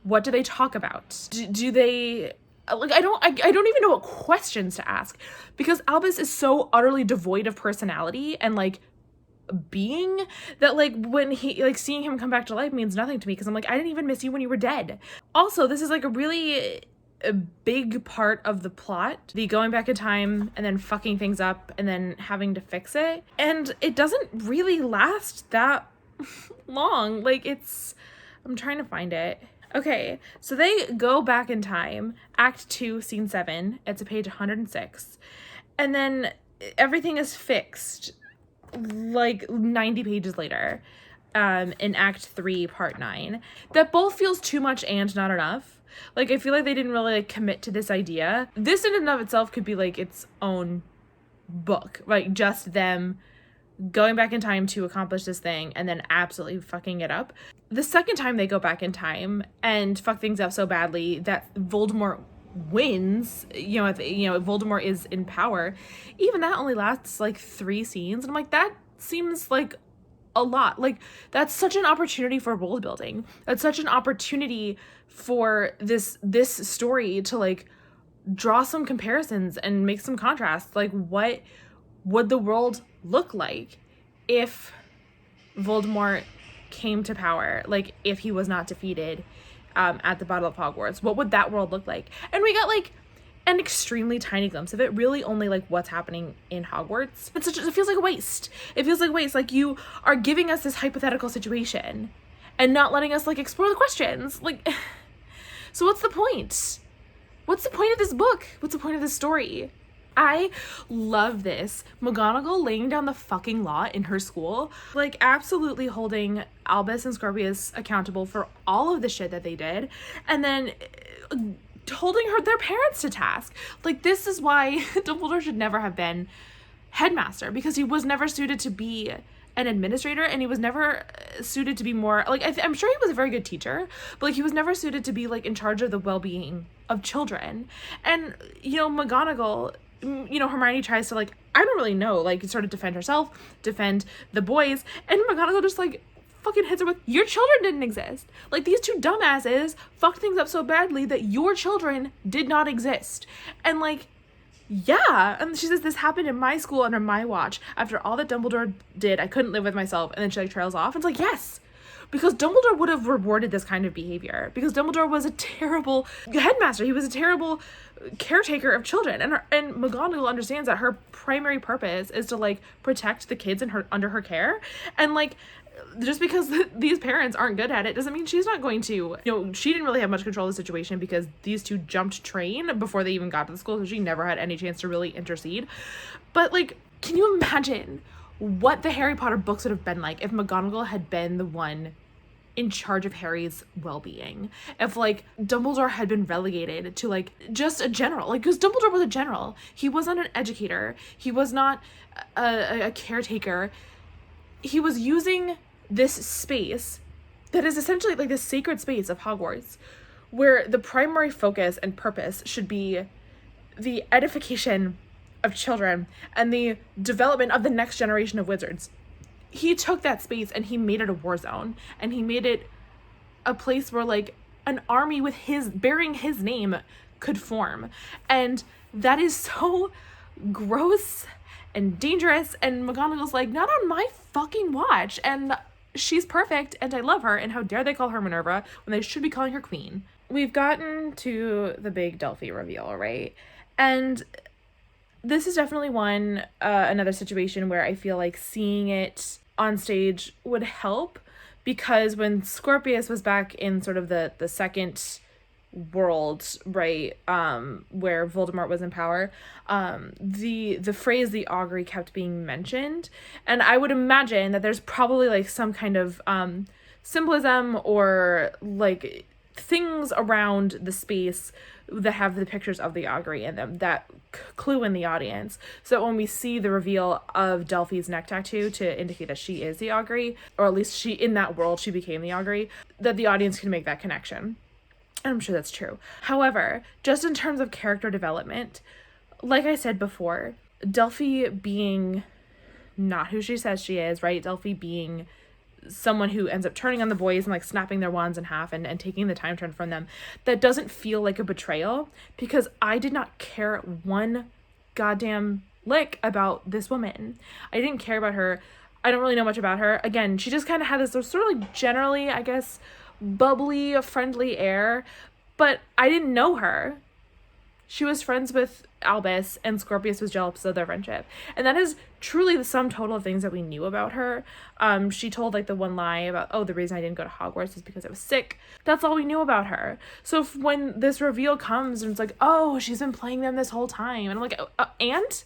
What do they talk about? Do they, like, I don't even know what questions to ask, because Albus is so utterly devoid of personality and like being, that like when he, like, seeing him come back to life means nothing to me, because I'm like, I didn't even miss you when you were dead. Also, this is like a big part of the plot, the going back in time and then fucking things up and then having to fix it, and it doesn't really last that long. Like, it's, I'm trying to find it. Okay, so they go back in time, Act 2, Scene 7, it's a page 106, and then everything is fixed like 90 pages later, in Act 3, Part 9. That both feels too much and not enough. Like, I feel like they didn't really like commit to this idea. This in and of itself could be like its own book, like just them going back in time to accomplish this thing and then absolutely fucking it up. The second time they go back in time and fuck things up so badly that Voldemort wins, Voldemort is in power, even that only lasts like 3 scenes, and I'm like, that seems like a lot. Like, that's such an opportunity for world building. That's such an opportunity for this story to like draw some comparisons and make some contrasts. Like, what would the world look like if Voldemort came to power? Like, if he was not defeated at the Battle of Hogwarts, what would that world look like? And we got like an extremely tiny glimpse of it, really only like what's happening in Hogwarts. It feels like a waste. It feels like a waste. Like, you are giving us this hypothetical situation and not letting us like explore the questions. Like, so what's the point? What's the point of this book? What's the point of this story? I love this. McGonagall laying down the fucking law in her school, like absolutely holding Albus and Scorpius accountable for all of the shit that they did, and then holding their parents to task. Like, this is why Dumbledore should never have been headmaster, because he was never suited to be an administrator, and he was never suited to be more, like, I'm sure he was a very good teacher, but like, he was never suited to be like in charge of the well-being of children. And, McGonagall, Hermione tries to, like, I don't really know, like, sort of defend herself, defend the boys, and McGonagall just, like, fucking hits her with, your children didn't exist. Like, these two dumbasses fucked things up so badly that your children did not exist. And like, yeah. And she says, this happened in my school under my watch. After all that Dumbledore did, I couldn't live with myself. And then she like trails off. And it's like, yes. Because Dumbledore would have rewarded this kind of behavior. Because Dumbledore was a terrible headmaster. He was a terrible caretaker of children. And McGonagall understands that her primary purpose is to like protect the kids under her care. And like, just because these parents aren't good at it doesn't mean she's not going to. She didn't really have much control of the situation because these two jumped train before they even got to the school, so she never had any chance to really intercede. But like, can you imagine what the Harry Potter books would have been like if McGonagall had been the one in charge of Harry's well-being? If like Dumbledore had been relegated to like just a general, like, because Dumbledore was a general. He wasn't an educator. He was not a caretaker. He was using this space that is essentially like this sacred space of Hogwarts, where the primary focus and purpose should be the edification of children and the development of the next generation of wizards. He took that space and he made it a war zone, and he made it a place where like an army with bearing his name could form. And that is so gross and dangerous, and McGonagall's like, not on my fucking watch, and she's perfect and I love her, and how dare they call her Minerva when they should be calling her Queen. We've gotten to the big Delphi reveal, right? And this is definitely another situation where I feel like seeing it on stage would help, because when Scorpius was back in sort of the second world, right, where Voldemort was in power, the phrase the augury kept being mentioned, and I would imagine that there's probably like some kind of symbolism or like things around the space that have the pictures of the augury in them that clue in the audience, so when we see the reveal of Delphi's neck tattoo to indicate that she is the augury, or at least she in that world she became the augury, that the audience can make that connection. I'm sure that's true. However, just in terms of character development, like I said before, Delphi being not who she says she is, right? Delphi being someone who ends up turning on the boys and like snapping their wands in half and taking the time turn from them, that doesn't feel like a betrayal, because I did not care one goddamn lick about this woman. I didn't care about her. I don't really know much about her. Again, she just kind of had this sort of like generally, I guess, bubbly, friendly air, but I didn't know her. She was friends with Albus, and Scorpius was jealous of their friendship. And that is truly the sum total of things that we knew about her. She told like the one lie about, oh, the reason I didn't go to Hogwarts is because I was sick. That's all we knew about her. So when this reveal comes and it's like, oh, she's been playing them this whole time, and I'm like, and?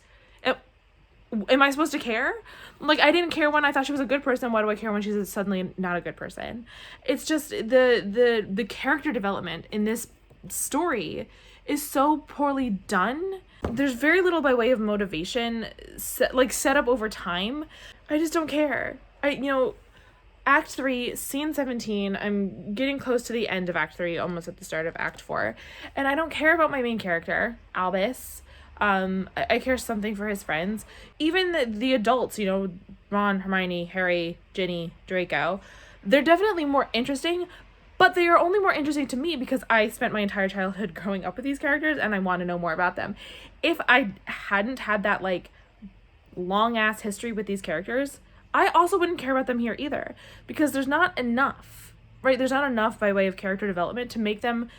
Am I supposed to care? Like, I didn't care when I thought she was a good person. Why do I care when she's suddenly not a good person? It's just the character development in this story is so poorly done. There's very little by way of motivation set up over time. I just don't care. Act 3, scene 17, I'm getting close to the end of Act 3, almost at the start of Act 4, and I don't care about my main character, Albus. I care something for his friends. Even the adults, Ron, Hermione, Harry, Ginny, Draco, they're definitely more interesting, but they are only more interesting to me because I spent my entire childhood growing up with these characters and I want to know more about them. If I hadn't had that, like, long-ass history with these characters, I also wouldn't care about them here either, because there's not enough, right? There's not enough by way of character development to make them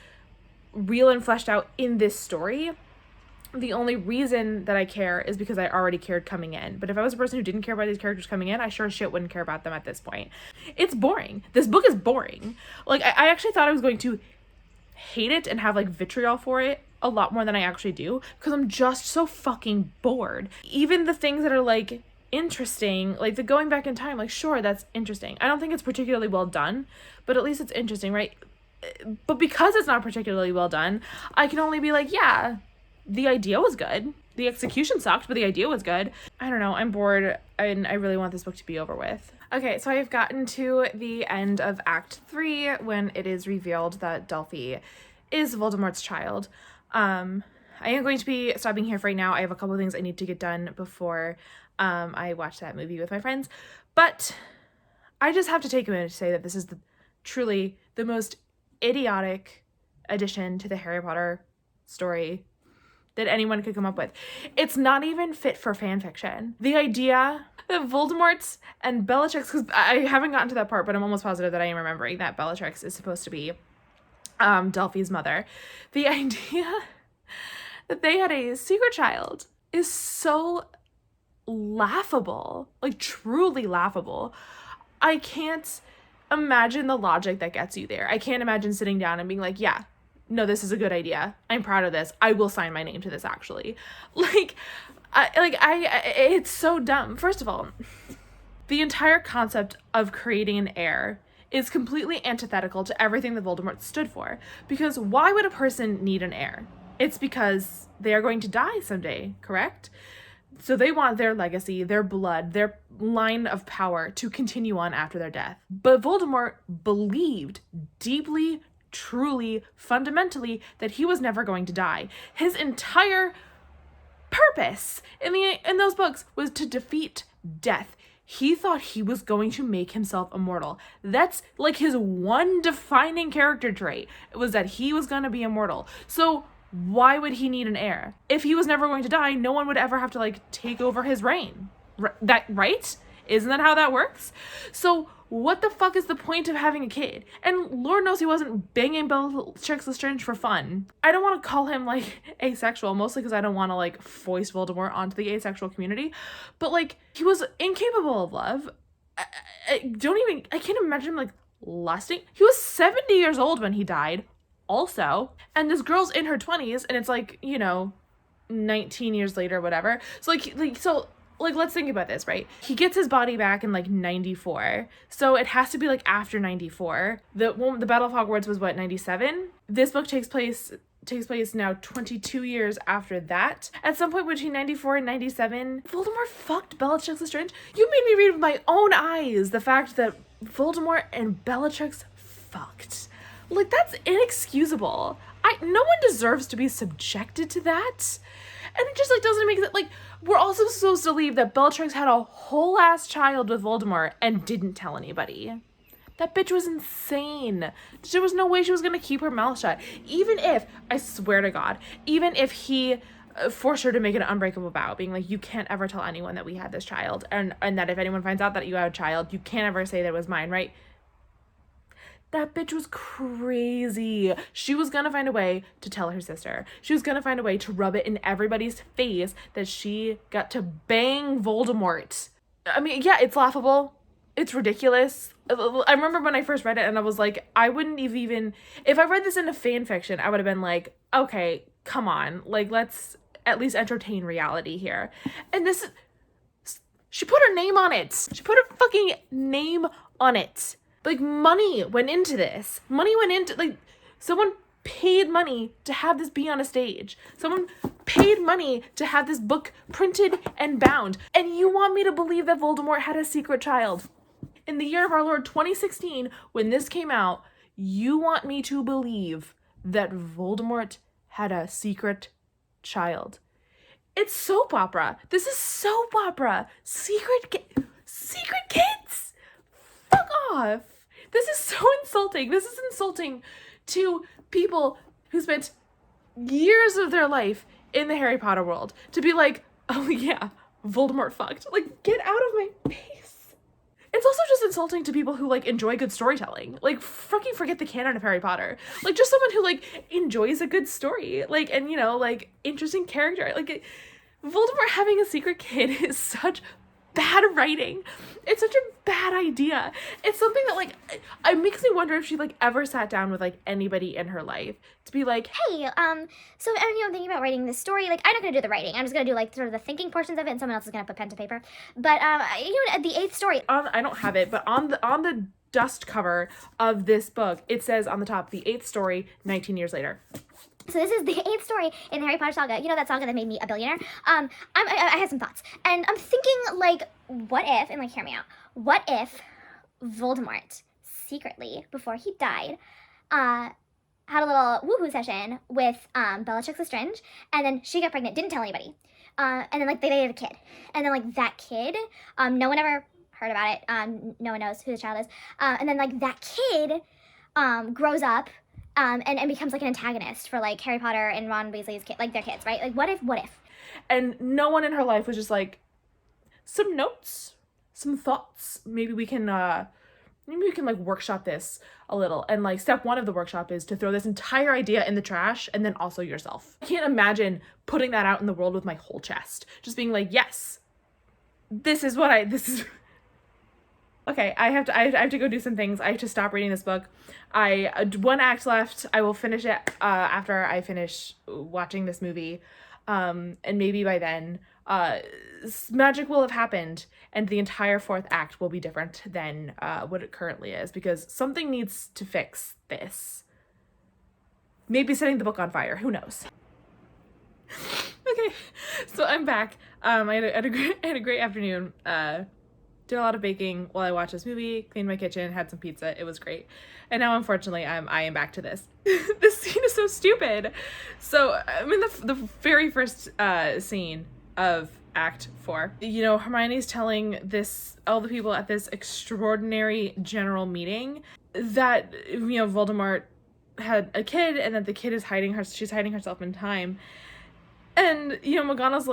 real and fleshed out in this story. The only reason that I care is because I already cared coming in. But if I was a person who didn't care about these characters coming in, I sure as shit wouldn't care about them at this point. It's boring. This book is boring. Like, I actually thought I was going to hate it and have, like, vitriol for it a lot more than I actually do, because I'm just so fucking bored. Even the things that are, like, interesting, like the going back in time, like, sure, that's interesting. I don't think it's particularly well done, but at least it's interesting, right? But because it's not particularly well done, I can only be like, yeah, the idea was good. The execution sucked, but the idea was good. I don't know. I'm bored, and I really want this book to be over with. Okay, so I've gotten to the end of Act 3 when it is revealed that Delphi is Voldemort's child. I am going to be stopping here for right now. I have a couple of things I need to get done before I watch that movie with my friends. But I just have to take a minute to say that this is truly the most idiotic addition to the Harry Potter story that anyone could come up with. It's not even fit for fan fiction. The idea that Voldemort's and Bellatrix, because I haven't gotten to that part, but I'm almost positive that I am remembering that Bellatrix is supposed to be Delphi's mother. The idea that they had a secret child is so laughable, like truly laughable. I can't imagine the logic that gets you there. I can't imagine sitting down and being like, yeah, no, this is a good idea. I'm proud of this. I will sign my name to this, actually. It's so dumb. First of all, the entire concept of creating an heir is completely antithetical to everything that Voldemort stood for. Because why would a person need an heir? It's because they are going to die someday, correct? So they want their legacy, their blood, their line of power to continue on after their death. But Voldemort believed deeply, truly, fundamentally that he was never going to die. His entire purpose in those books was to defeat death. He thought he was going to make himself immortal. That's like his one defining character trait. It was that he was going to be immortal. So why would he need an heir? If he was never going to die, no one would ever have to like take over his reign. Right? Isn't that how that works? So what the fuck is the point of having a kid? And Lord knows he wasn't banging Bellatrix Lestrange for fun. I don't want to call him like asexual, mostly because I don't want to like foist Voldemort onto the asexual community. But like he was incapable of love. I can't imagine him like lusting. He was 70 years old when he died. Also, and this girl's in her 20s, and it's like, 19 years later, whatever. So let's think about this, right? He gets his body back in like 94. So it has to be like after 94. The Battle of Hogwarts was what, 97? This book takes place now 22 years after that. At some point between 94 and 97, Voldemort fucked Bellatrix Lestrange. You made me read with my own eyes the fact that Voldemort and Bellatrix fucked. Like, that's inexcusable. No one deserves to be subjected to that. And it just, like, doesn't make it, like, we're also supposed to believe that Bellatrix had a whole-ass child with Voldemort and didn't tell anybody. That bitch was insane. There was no way she was going to keep her mouth shut. Even if, I swear to God, even if he forced her to make an unbreakable vow, being like, you can't ever tell anyone that we had this child, and that if anyone finds out that you have a child, you can't ever say that it was mine, right? That bitch was crazy. She was gonna find a way to tell her sister. She was gonna find a way to rub it in everybody's face that she got to bang Voldemort. I mean, yeah, it's laughable. It's ridiculous. I remember when I first read it and I was like, I wouldn't even, if I read this in a fan fiction, I would have been like, okay, come on. Like, let's at least entertain reality here. And she put her name on it. She put her fucking name on it. Like, money went into this. Someone paid money to have this be on a stage. Someone paid money to have this book printed and bound. And you want me to believe that Voldemort had a secret child? In the year of our Lord 2016, when this came out, you want me to believe that Voldemort had a secret child? It's soap opera. This is soap opera. Secret kids? Fuck off. This is so insulting. This is insulting to people who spent years of their life in the Harry Potter world to be like, oh yeah, Voldemort fucked. Like, get out of my face. It's also just insulting to people who like enjoy good storytelling. Like, fucking forget the canon of Harry Potter. Like, just someone who like enjoys a good story. Like, and like interesting character. Like, Voldemort having a secret kid is such bad writing. It's such a bad idea. It's something that like it makes me wonder if she like ever sat down with like anybody in her life to be like, hey, so I'm thinking about writing this story. Like, I'm not gonna do the writing. I'm just gonna do like sort of the thinking portions of it, and someone else is gonna put pen to paper. But the 8th story. I don't have it, but on the dust cover of this book, it says on the top, the 8th story, 19 years later. So this is the 8th story in the Harry Potter saga. You know that saga that made me a billionaire? I had some thoughts. And I'm thinking, like, what if, and like, hear me out, what if Voldemort secretly, before he died, had a little woohoo session with Bellatrix Lestrange, and then she got pregnant, didn't tell anybody. And then, like, they had a kid. And then, like, that kid, no one ever heard about it. No one knows who the child is. And then like that kid grows up and becomes like an antagonist for like Harry Potter and Ron Weasley's kid, like their kids, right? Like what if? And no one in her life was just like, some notes, some thoughts. Maybe we can like workshop this a little. And like step one of the workshop is to throw this entire idea in the trash and then also yourself. I can't imagine putting that out in the world with my whole chest. Just being like, yes, this is okay, I have to go do some things. I have to stop reading this book. One act left. I will finish it after I finish watching this movie. And maybe by then, magic will have happened and the entire fourth act will be different than what it currently is, because something needs to fix this. Maybe setting the book on fire. Who knows? Okay, so I'm back. I had a great afternoon. Did a lot of baking while I watched this movie, cleaned my kitchen, had some pizza. It was great. And now, unfortunately, I am back to this. This scene is so stupid. So, I'm in the very first scene of Act 4. You know, Hermione's telling all the people at this extraordinary general meeting that, you know, Voldemort had a kid and that the kid is she's hiding herself in time. And, you know, McGonagall's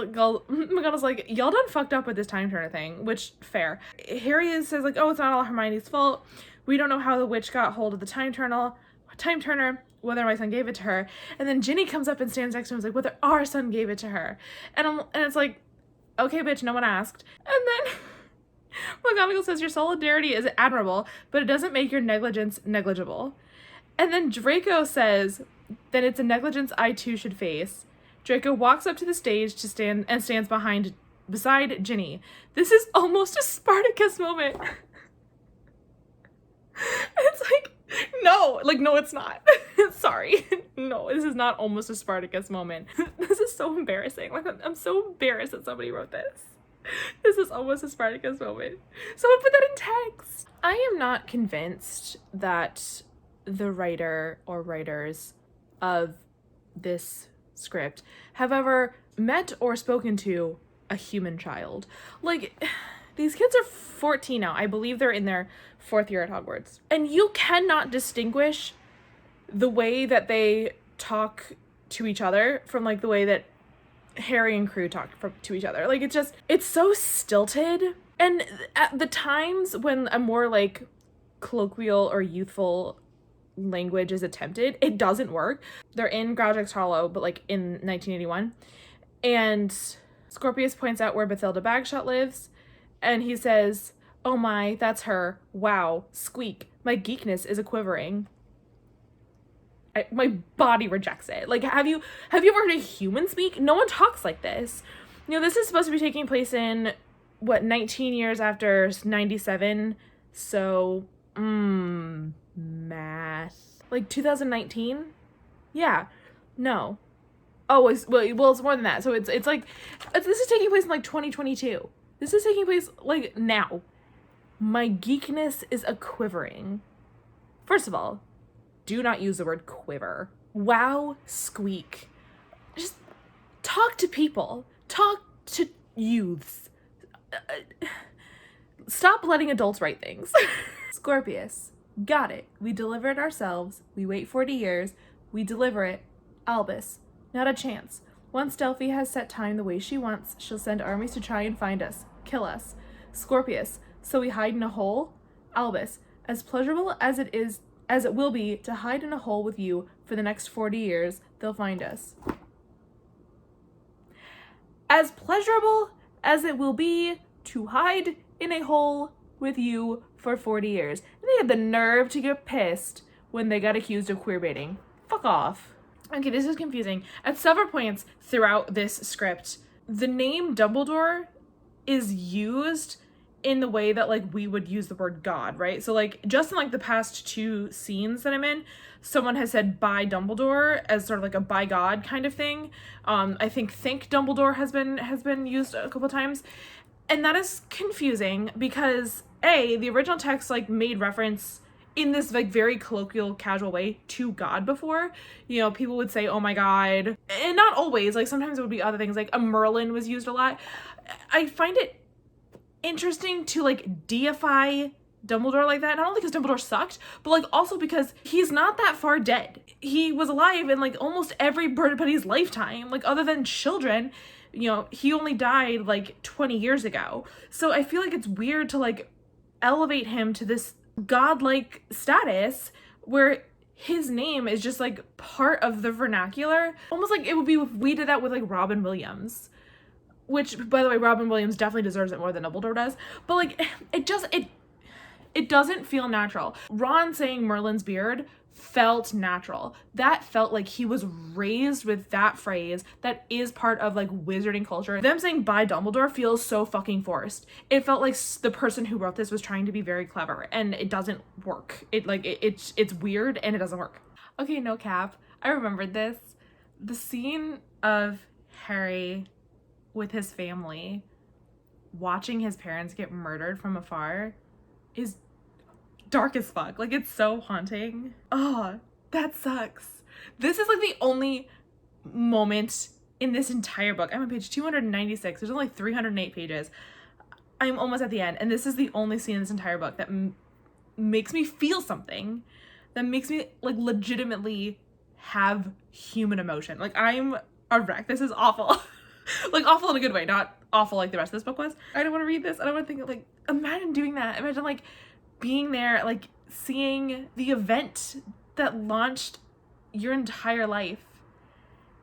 like, y'all done fucked up with this time turner thing, which, fair. Harry says, like, oh, it's not all Hermione's fault. We don't know how the witch got hold of the time turner, whether my son gave it to her. And then Ginny comes up and stands next to him and is like, whether our son gave it to her. And it's like, okay, bitch, no one asked. And then McGonagall says, your solidarity is admirable, but it doesn't make your negligence negligible. And then Draco says, then it's a negligence I too should face. Draco walks up to the stage stands beside Ginny. This is almost a Spartacus moment. It's like, no, it's not. Sorry. No, this is not almost a Spartacus moment. This is so embarrassing. Like, I'm so embarrassed that somebody wrote this. This is almost a Spartacus moment. Someone put that in text. I am not convinced that the writer or writers of this script have ever met or spoken to a human child. Like, these kids are 14 now. I believe they're in their 4th year at Hogwarts. And you cannot distinguish the way that they talk to each other from like the way that Harry and crew talk to each other. Like, it's so stilted. And at the times when a more like colloquial or youthful language is attempted, it doesn't work. They're in Grouchox Hollow, but like in 1981, and Scorpius points out where Bathilda Bagshot lives, and he says, oh my, that's her. Wow, squeak. My geekness is a quivering. My body rejects it. Like, have you ever heard a human speak? No one talks like this. You know, this is supposed to be taking place in 19 years after 97, so math. Like 2019? Yeah. No. Oh, it's more than that. So it's like, this is taking place in like 2022. This is taking place like now. My geekness is a quivering. First of all, do not use the word quiver. Wow, squeak. Just talk to people. Talk to youths. Stop letting adults write things. Scorpius. Got it. We deliver it ourselves. We wait 40 years. We deliver it. Albus. Not a chance. Once Delphi has set time the way she wants, she'll send armies to try and find us. Kill us. Scorpius. So we hide in a hole? Albus. As pleasurable as it will be to hide in a hole with you for the next 40 years, they'll find us. As pleasurable as it will be to hide in a hole with you for 40 years. And they had the nerve to get pissed when they got accused of queerbaiting. Fuck off. Okay, this is confusing. At several points throughout this script, the name Dumbledore is used in the way that, like, we would use the word God, right? So, like, just in, like, the past 2 scenes that I'm in, someone has said by Dumbledore as sort of like a by God kind of thing. I think Dumbledore has been used a couple times. And that is confusing because, A, the original text, like, made reference in this, like, very colloquial, casual way to God before. You know, people would say, oh my God. And not always. Like, sometimes it would be other things. Like, a Merlin was used a lot. I find it interesting to like deify Dumbledore like that, not only because Dumbledore sucked, but like also because he's not that far dead. He was alive in like almost everybody's lifetime, like other than children. You know, he only died like 20 years ago. So I feel like it's weird to like elevate him to this godlike status where his name is just like part of the vernacular. Almost like it would be if we did that with like Robin Williams. Which, by the way, Robin Williams definitely deserves it more than Dumbledore does. But like, it doesn't feel natural. Ron saying Merlin's beard felt natural. That felt like he was raised with that phrase that is part of like wizarding culture. Them saying bye Dumbledore feels so fucking forced. It felt like the person who wrote this was trying to be very clever, and it doesn't work. It's weird and it doesn't work. Okay, no cap. I remembered this. The scene of Harry with his family watching his parents get murdered from afar is dark as fuck. Like, it's so haunting. Oh, that sucks. This is like the only moment in this entire book. I'm on page 296. There's only 308 pages. I'm almost at the end, and this is the only scene in this entire book that makes me feel something, that makes me like legitimately have human emotion. Like, I'm a wreck. This is awful. Like, awful in a good way, not awful like the rest of this book was. I don't want to read this. I don't want to think, like, imagine doing that. Imagine, like, being there, like, seeing the event that launched your entire life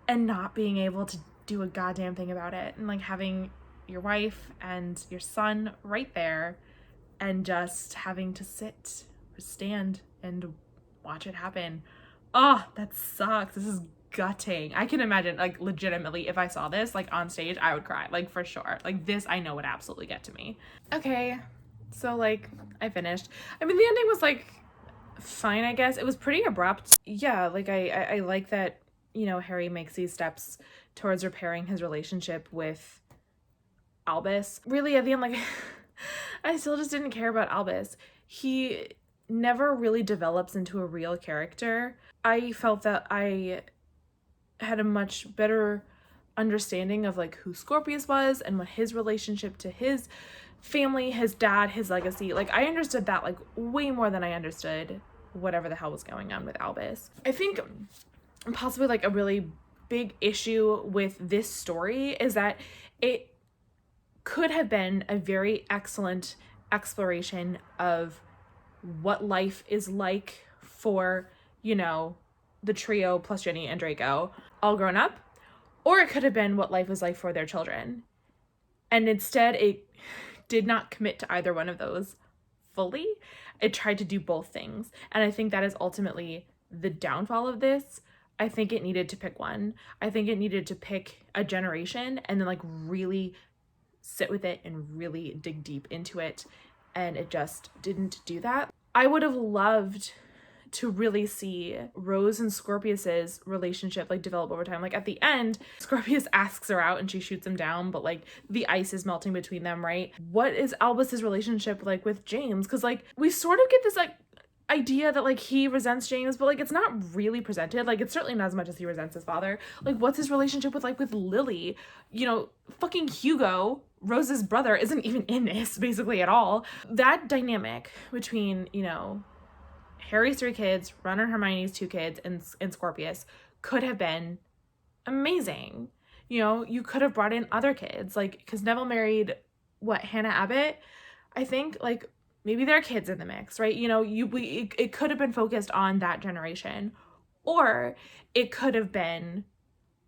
and not being able to do a goddamn thing about it. And, like, having your wife and your son right there and just having to sit or stand and watch it happen. Oh, that sucks. This is gutting. I can imagine, like, legitimately, if I saw this, like, on stage, I would cry, like, for sure. Like, this I know would absolutely get to me. Okay, so, like, I finished. I mean, the ending was, like, fine, I guess. It was pretty abrupt. Yeah, like, I like that, you know, Harry makes these steps towards repairing his relationship with Albus. Really, at the end, like, I still just didn't care about Albus. He never really develops into a real character. I felt that I had a much better understanding of like who Scorpius was and what his relationship to his family, his dad, his legacy. Like, I understood that like way more than I understood whatever the hell was going on with Albus. I think possibly like a really big issue with this story is that it could have been a very excellent exploration of what life is like for, you know, the trio plus Ginny and Draco all grown up, or it could have been what life was like for their children. And instead, it did not commit to either one of those fully. It tried to do both things. And I think that is ultimately the downfall of this. I think it needed to pick one. I think it needed to pick a generation and then like really sit with it and really dig deep into it. And it just didn't do that. I would have loved to really see Rose and Scorpius's relationship like develop over time. Like, at the end, Scorpius asks her out and she shoots him down, but like the ice is melting between them, right? What is Albus's relationship like with James? Because like we sort of get this like idea that like he resents James, but like it's not really presented. Like, it's certainly not as much as he resents his father. Like, what's his relationship with Lily? You know, fucking Hugo, Rose's brother, isn't even in this basically at all. That dynamic between, you know, Harry's 3 kids, Ron and Hermione's 2 kids, and Scorpius could have been amazing. You know, you could have brought in other kids, like, because Neville married, Hannah Abbott, I think, like, maybe there are kids in the mix, right? You know, it could have been focused on that generation, or it could have been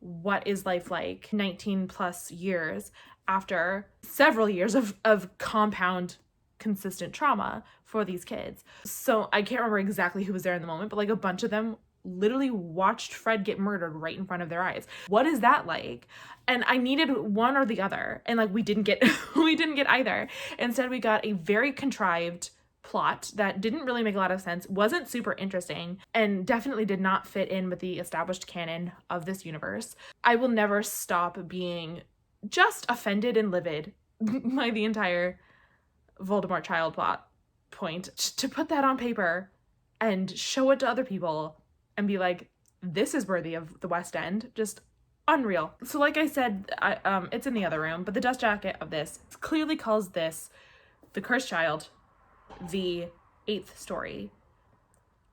what is life like 19 plus years after several years of compound consistent trauma for these kids. So I can't remember exactly who was there in the moment, but like a bunch of them literally watched Fred get murdered right in front of their eyes. What is that like? And I needed one or the other, and like we didn't get either. Instead, we got a very contrived plot that didn't really make a lot of sense, wasn't super interesting, and definitely did not fit in with the established canon of this universe. I will never stop being just offended and livid by the entire Voldemort child plot point. To put that on paper and show it to other people and be like, this is worthy of the West End, just unreal. So like I said, it's in the other room, but the dust jacket of this clearly calls this The Cursed Child, the 8th story.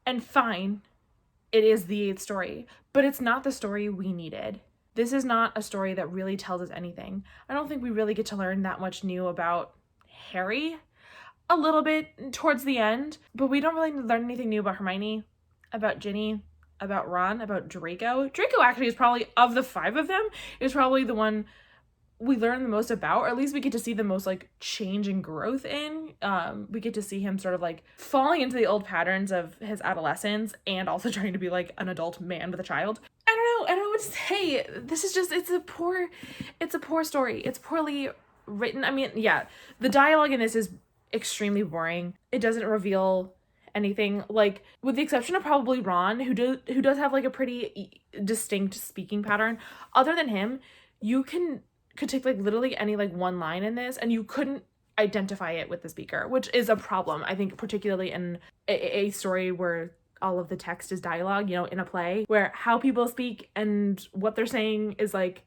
And fine, it is the 8th story, but it's not the story we needed. This is not a story that really tells us anything. I don't think we really get to learn that much new about Harry. A little bit towards the end, but we don't really learn anything new about Hermione, about Ginny, about Ron, about Draco. Draco actually is probably, of the 5 of them, is probably the one we learn the most about, or at least we get to see the most like change and growth in. We get to see him sort of like falling into the old patterns of his adolescence and also trying to be like an adult man with a child. I don't know what to say. This is just, it's a poor story. It's poorly written. I mean, yeah, the dialogue in this is extremely boring. It doesn't reveal anything, like with the exception of probably Ron, who does have like a pretty distinct speaking pattern. Other than him, you could take like literally any like one line in this and you couldn't identify it with the speaker, which is a problem, I think, particularly in a story where all of the text is dialogue, you know, in a play where how people speak and what they're saying is like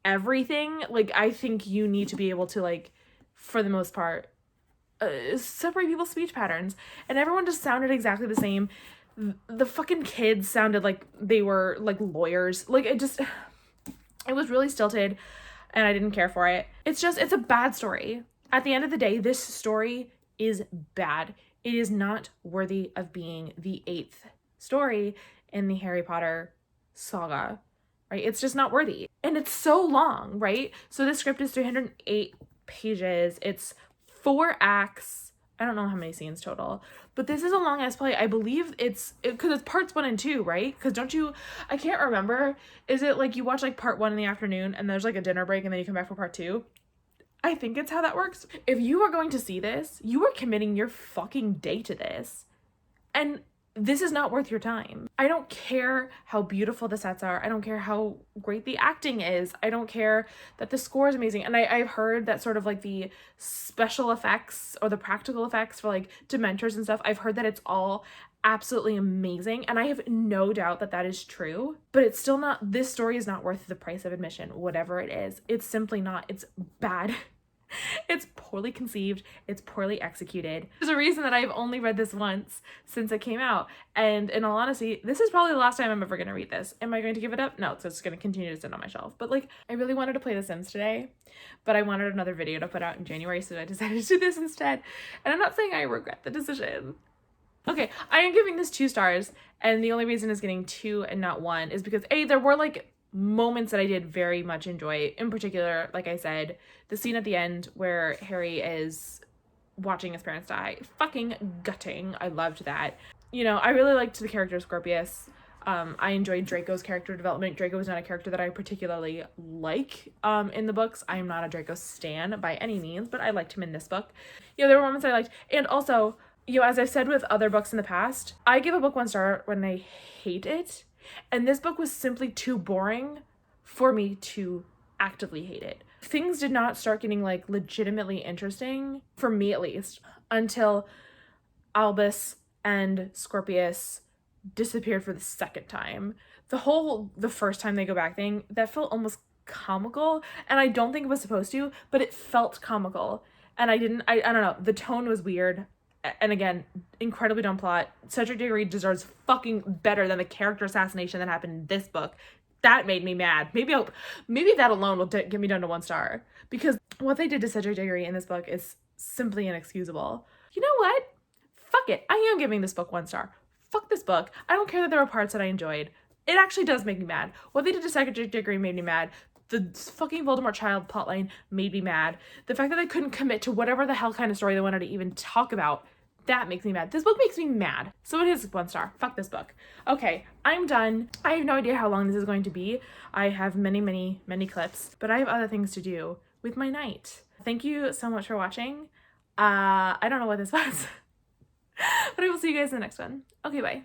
everything. Like, I think you need to be able to, like, for the most part, separate people's speech patterns. And everyone just sounded exactly the same. The fucking kids sounded like they were like lawyers. Like, it was really stilted and I didn't care for it. It's a bad story. At the end of the day, this story is bad. It is not worthy of being the 8th story in the Harry Potter saga, right? It's just not worthy. And it's so long, right? So this script is 308 pages. It's 4 acts. I don't know how many scenes total, but this is a long ass play. I believe because it's parts 1 and 2, right? Because I can't remember. Is it like you watch like part 1 in the afternoon and there's like a dinner break and then you come back for part 2? I think it's how that works. If you are going to see this, you are committing your fucking day to this. And this is not worth your time. I don't care how beautiful the sets are. I don't care how great the acting is. I don't care that the score is amazing. And I've heard that sort of like the special effects or the practical effects for like Dementors and stuff, I've heard that it's all absolutely amazing. And I have no doubt that that is true. But it's still not, this story is not worth the price of admission, whatever it is. It's simply not. It's bad. It's poorly conceived. It's poorly executed. There's a reason that I've only read this once since it came out. And in all honesty, this is probably the last time I'm ever going to read this. Am I going to give it up? No, it's just going to continue to sit on my shelf. But like, I really wanted to play The Sims today, but I wanted another video to put out in January, so I decided to do this instead. And I'm not saying I regret the decision. Okay, I am giving this 2 stars, and the only reason it's getting 2 and not 1 is because there were like moments that I did very much enjoy. In particular, like I said, the scene at the end where Harry is watching his parents die. Fucking gutting. I loved that. You know, I really liked the character of Scorpius. I enjoyed Draco's character development. Draco was not a character that I particularly like in the books. I am not a Draco stan by any means, but I liked him in this book. You know, there were moments I liked. And also, you know, as I've said with other books in the past, I give a book 1 star when I hate it. And this book was simply too boring for me to actively hate it. Things did not start getting like legitimately interesting, for me at least, until Albus and Scorpius disappeared for the 2nd time. The first time they go back thing, that felt almost comical, and I don't think it was supposed to, but it felt comical. And I don't know, the tone was weird. And again, incredibly dumb plot. Cedric Diggory deserves fucking better than the character assassination that happened in this book. That made me mad. Maybe that alone will get me down to 1 star. Because what they did to Cedric Diggory in this book is simply inexcusable. You know what? Fuck it. I am giving this book 1 star. Fuck this book. I don't care that there were parts that I enjoyed. It actually does make me mad. What they did to Cedric Diggory made me mad. The fucking Voldemort child plotline made me mad. The fact that I couldn't commit to whatever the hell kind of story they wanted to even talk about, that makes me mad. This book makes me mad. So it is 1 star. Fuck this book. Okay, I'm done. I have no idea how long this is going to be. I have many, many, many clips, but I have other things to do with my night. Thank you so much for watching. I don't know what this was, but I will see you guys in the next one. Okay, bye.